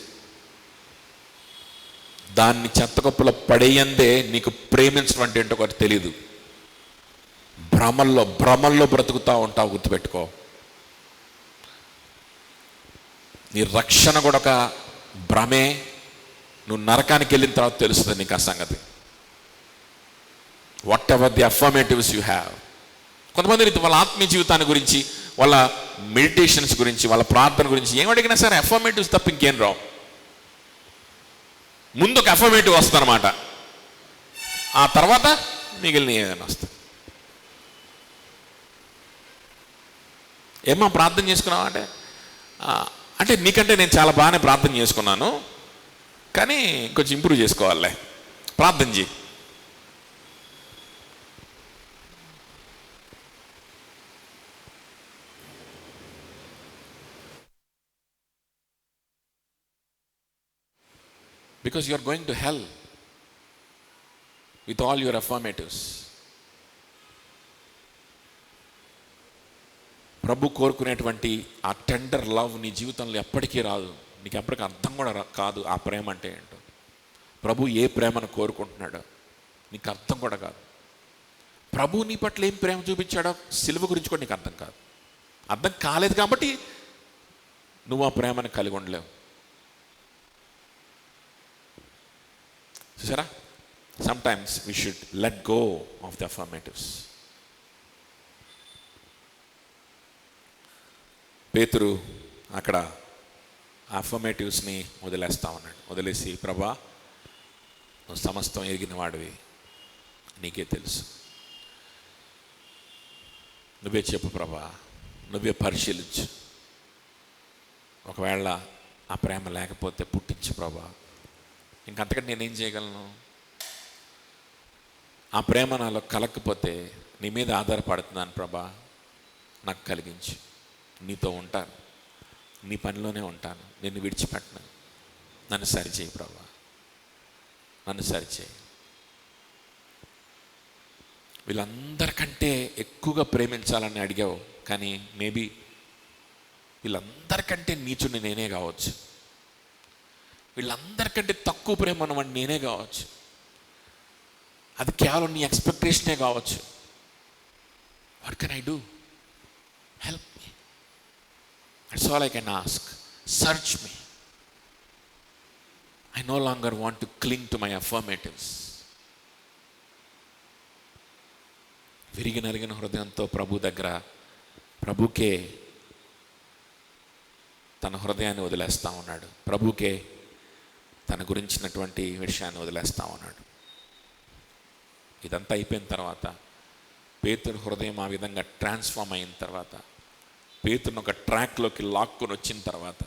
దాన్ని చెత్తకుప్పలో పడేయందే నీకు ప్రేమించడం అంటే ఏంటో ఒకటి తెలీదు. భ్రమల్లో బ్రతుకుతూ ఉంటావు. గుర్తుపెట్టుకో, నీ రక్షణ కూడా ఒక భ్రమే. నువ్వు నరకానికి వెళ్ళిన తర్వాత తెలుస్తుంది నీకు ఆ సంగతి. Whatever the affirmatives you have. కొంతమంది వాళ్ళ ఆత్మీయ జీవితాన్ని గురించి, వాళ్ళ మెడిటేషన్స్ గురించి, వాళ్ళ ప్రార్థన గురించి ఏం అడిగినా సరే అఫర్మేటివ్స్ తప్ప ఇంకేం రావు. ముందు ఒక అఫర్మేటివ్ వస్తుంది అనమాట, ఆ తర్వాత మిగిలిన ఏదైనా వస్తుంది. ఏమో ప్రార్థన చేసుకున్నావా అంటే నీకంటే నేను చాలా బాగానే ప్రార్థన చేసుకున్నాను, కానీ కొంచెం ఇంప్రూవ్ చేసుకోవాలే, ప్రార్థన చేయి. Because you are going to hell with all your affirmatives. ప్రభు కోరుకునేటువంటి ఆ టెండర్ లవ్ నీ జీవితంలో ఎప్పటికీ రాదు. నీకు ఎప్పటికీ అర్థం కూడా కాదు ఆ ప్రేమ అంటే ఏంటో. ప్రభు ఏ ప్రేమను కోరుకుంటున్నాడో నీకు అర్థం కూడా కాదు. ప్రభు నీ పట్ల ఏం ప్రేమ చూపించాడో సిలువ గురించి కూడా నీకు అర్థం కాదు. అర్థం కాలేదు కాబట్టి నువ్వు ఆ ప్రేమను కలిగి ఉండలేవు. చూసారా, sometimes we should let go of the affirmatives. పేతురు అక్కడ అఫర్మేటివ్స్ని వదిలేస్తా ఉన్నాడు. వదిలేసి, ప్రభా నువ్వు సమస్తం ఎరిగిన వాడివి, నీకే తెలుసు, నువ్వే చెప్పు ప్రభా, నువ్వే పరిశీలించు, ఒకవేళ ఆ ప్రేమ లేకపోతే పుట్టించు ప్రభా, ఇంకంతకంటే నేనేం చేయగలను, ఆ ప్రేమ నాలో కలగకపోతే నీ మీద ఆధారపడుతున్నాను ప్రభా, నాకు కలిగించు, నీతో ఉంటాను, నీ పనిలోనే ఉంటాను, నిన్ను విడిచిపెట్టను, నన్ను సరిచేయి ప్రభా, నన్ను సరిచేయి. వీళ్ళందరికంటే ఎక్కువగా ప్రేమించాలని అడిగావు, కానీ మేబీ వీళ్ళందరికంటే నీచుని నేనే కావచ్చు, వీళ్ళందరికంటే తక్కువ ప్రేమ ఉన్నవాడిని నేనే కావచ్చు. అది కేవలం నీ ఎక్స్పెక్టేషనే కావచ్చు. What can I do? Help me. That's all I can ask. Search me. I no longer want to cling to my affirmatives. విరిగి నలిగిన హృదయంతో ప్రభు దగ్గర, ప్రభుకే తన హృదయాన్ని వదిలేస్తూ ఉన్నాడు. ప్రభుకే తన గురించినటువంటి విషయాన్ని వదిలేస్తూ ఉన్నాడు. ఇదంతా అయిపోయిన తర్వాత, పేతురు హృదయం ఆ విధంగా ట్రాన్స్ఫార్మ్ అయిన తర్వాత, పేతురుని ఒక ట్రాక్లోకి లాక్కొని వచ్చిన తర్వాత,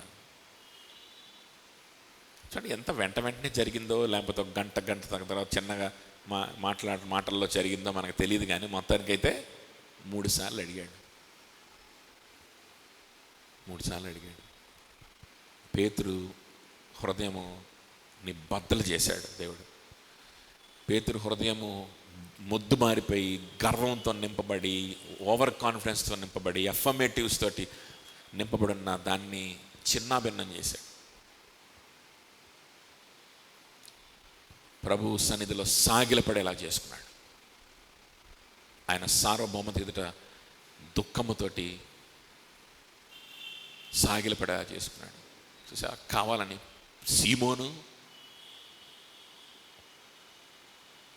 చూడండి ఎంత వెంటనే జరిగిందో, లేకపోతే ఒక గంట తర్వాత చిన్నగా మాటల్లో జరిగిందో మనకు తెలియదు. కానీ మొత్తానికైతే 3 సార్లు అడిగాడు. 3 సార్లు అడిగాడు. పేతురు హృదయము బద్దలు చేశాడు దేవుడు. పేతురు హృదయము మొద్దు మారిపోయి, గర్వంతో నింపబడి, ఓవర్ కాన్ఫిడెన్స్తో నింపబడి, అఫర్మేటివ్స్ తోటి నింపబడిన దాన్ని చిన్నాభిన్నం చేశాడు. ప్రభు సన్నిధిలో సాగిలపడేలా చేసుకున్నాడు. ఆయన సార్వభౌమత ఎదుట దుఃఖముతోటి సాగిలపడేలా చేసుకున్నాడు. చూసా, కావాలని సీమోను,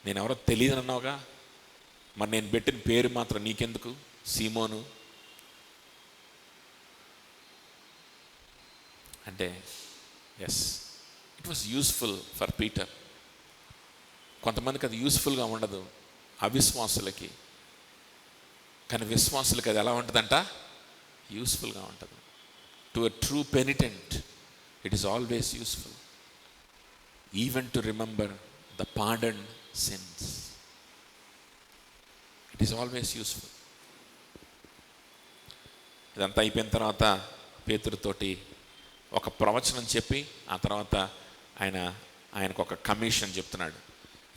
నేను ఎవరో తెలియదు అన్నావుగా, మరి నేను పెట్టిన పేరు మాత్రం నీకెందుకు సీమోను అంటే, yes, it was useful for Peter. కొంతమందికి అది యూస్ఫుల్గా ఉండదు, అవిశ్వాసులకి. కానీ విశ్వాసులకి అది ఎలా ఉంటుందంట? యూస్ఫుల్గా ఉంటుంది. To a true penitent it is always useful, even to remember the pardon sins. It is always useful. ఇదంతా అయిపోయిన తర్వాత పేతురుతోటి ఒక ప్రవచనం చెప్పి, ఆ తర్వాత ఆయనకు ఒక కమిషన్ చెప్తున్నాడు.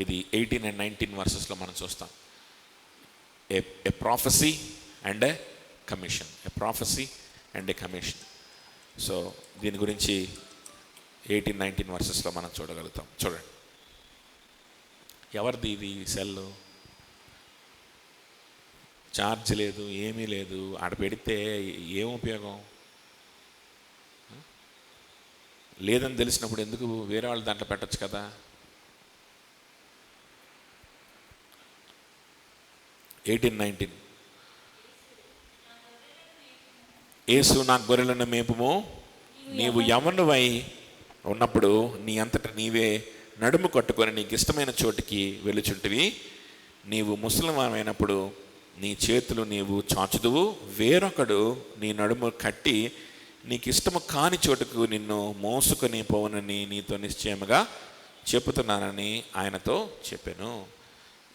ఇది 18 and 19 వర్సెస్లో మనం చూస్తాం. A prophecy and a commission. A prophecy and a commission. So దీని గురించి 18-19 వర్సెస్లో మనం చూడగలుగుతాం. చూడండి, ఎవరిది ఇది సెల్? ఛార్జ్ లేదు, ఏమీ లేదు. ఆడ పెడితే ఏం ఉపయోగం? లేదని తెలిసినప్పుడు ఎందుకు వేరే వాళ్ళు దాంట్లో పెట్టచ్చు కదా. 18-19. యేసు నా గొర్రెలను మేపుము, నీవు యవ్వనువై ఉన్నప్పుడు నీ అంతటా నీవే నడుము కట్టుకొని నీకు ఇష్టమైన చోటికి వెళ్ళుచుంటివి. నీవు ముసలిమైనప్పుడు నీ చేతులు నీవు చాచుదువు, వేరొకడు నీ నడుము కట్టి నీకు ఇష్టము కాని చోటుకు నిన్ను మోసుకొని పోవనని నీతో నిశ్చయముగా చెప్పుతున్నానని ఆయనతో చెప్పాను.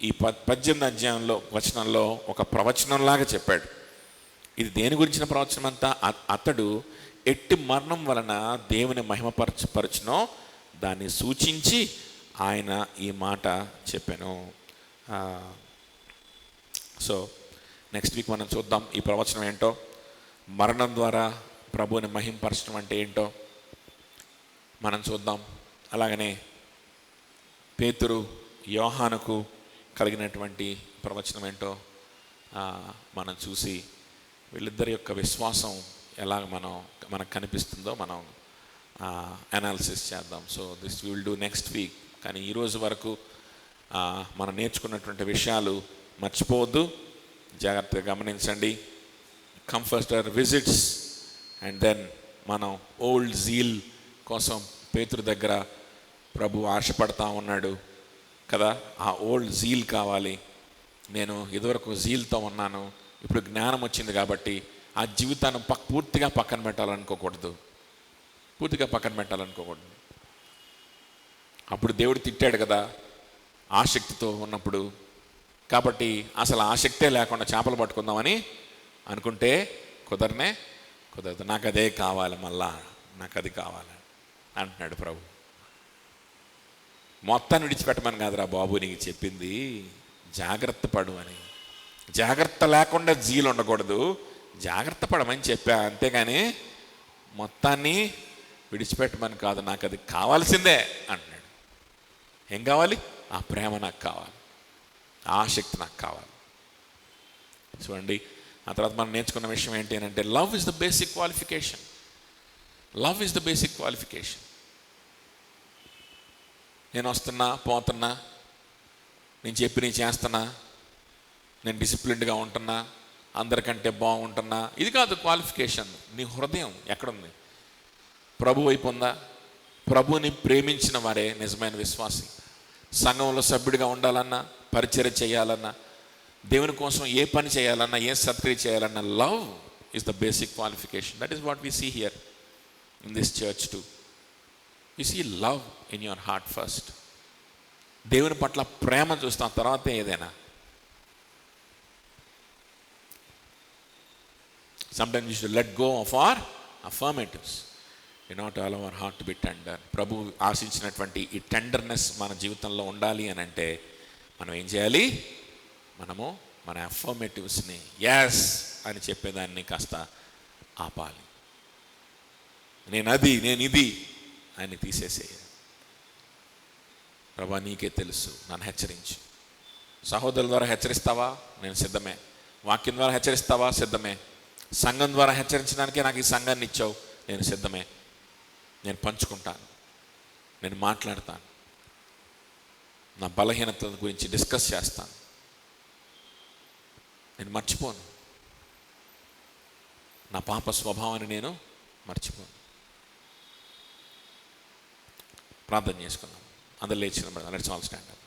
ఈ 18వ అధ్యాయంలో వచనంలో ఒక ప్రవచనంలాగా చెప్పాడు. ఇది దేని గురించిన ప్రవచనం అంతా? అతడు ఎట్టి మరణం వలన దేవుని మహిమపరచునో దాన్ని సూచించి ఆయన ఈ మాట చెప్పాను. సో నెక్స్ట్ వీక్ మనం చూద్దాం ఈ ప్రవచనం ఏంటో, మరణం ద్వారా ప్రభువుని మహిమపరచడం అంటే ఏంటో మనం చూద్దాం. అలాగనే పేతురు యోహానుకు కలిగినటువంటి ప్రవచనం ఏంటో మనం చూసి, వీళ్ళిద్దరి యొక్క విశ్వాసం ఎలా మనకు కనిపిస్తుందో మనం అనాలిసిస్ చేద్దాం. So this will do next week. కానీ ఈరోజు వరకు మనం నేర్చుకున్నటువంటి విషయాలు మర్చిపోవద్దు, జాగ్రత్తగా గమనించండి. కంఫర్టర్ విజిట్స్ అండ్ దెన్ మనం ఓల్డ్ జీల్ కోసం పేతురు దగ్గర ప్రభు ఆశపడతా ఉన్నాడు కదా. ఆ ఓల్డ్ జీల్ కావాలి. నేను ఇదివరకు జీల్తో ఉన్నాను, ఇప్పుడు జ్ఞానం వచ్చింది కాబట్టి ఆ జీవితాన్ని పూర్తిగా పక్కన పెట్టాలనుకోకూడదు. అప్పుడు దేవుడు తిట్టాడు కదా ఆసక్తితో ఉన్నప్పుడు. కాబట్టి అసలు ఆసక్తే లేకుండా చేపలు పట్టుకుందామని అనుకుంటే కుదరదు. నాకు అదే కావాలి, మళ్ళా నాకు అది కావాలి అంటున్నాడు ప్రభు. మొత్తాన్ని విడిచిపెట్టమని కాదురా బాబు నీకు చెప్పింది, జాగ్రత్త పడు అని. జాగ్రత్త లేకుండా జీలు ఉండకూడదు, జాగ్రత్త పడమని చెప్పా, అంతేగాని మొత్తాన్ని విడిచిపెట్టమని కాదు. నాకు అది కావాల్సిందే అంటున్నాడు. ఏం కావాలి? ఆ ప్రేమ నాకు కావాలి. ఆ శక్తి నాకు కావాలి. చూడండి, ఆ తర్వాత మనం నేర్చుకున్న విషయం ఏంటి అని అంటే, love is the basic qualification. Love is the basic qualification. నేను వస్తున్నా, పోతున్నా, నేను చెప్పి నేను చేస్తున్నా, నేను డిసిప్లిన్డ్గా ఉంటున్నా, అందరికంటే బాగుంటున్నా, ఇది కాదు క్వాలిఫికేషన్. నీ హృదయం ఎక్కడుంది? ప్రభు వైపు ఉందా? ప్రభుని ప్రేమించిన వారే నిజమైన విశ్వాసి. సంఘంలో సభ్యుడిగా ఉండాలన్నా, పరిచర్య చేయాలన్నా, దేవుని కోసం ఏ పని చేయాలన్నా, ఏ సత్క్రియ చేయాలన్నా, love is the basic qualification. That is what we see here in this church too. You see love in your heart first. దేవుని పట్ల ప్రేమ చూస్తాం, తర్వాతే ఏదైనా. Sometimes we should let go of our affirmatives in order to allow our heart to be tender. ప్రభు ఆశించినటువంటి ఈ tenderness మన జీవితంలో ఉండాలి అని అంటే మనం ఏం చేయాలి? మనము మన అఫర్మేటివ్స్ని ఎస్ అని చెప్పేదాన్ని కాస్త ఆపాలి. నేను ఇది అని తీసేసేయాలి. ప్రభా నీకే తెలుసు, నన్ను హెచ్చరించు. సహోదరుల ద్వారా హెచ్చరిస్తావా? నేను సిద్ధమే. వాక్యం ద్వారా హెచ్చరిస్తావా? సిద్ధమే. సంఘం ద్వారా హెచ్చరించడానికే నాకు ఈ సంఘాన్ని ఇచ్చావు, నేను సిద్ధమే. నేను పంచుకుంటాను, నేను మాట్లాడతాను, నా బలహీనతల గురించి డిస్కస్ చేస్తాను, నేను మర్చిపోను, నా పాప స్వభావాన్ని నేను మర్చిపోను. ప్రార్థన చేసుకుందాం. అందరు లేచిన లెట్స్ ఆల్ స్టాండ్ అప్.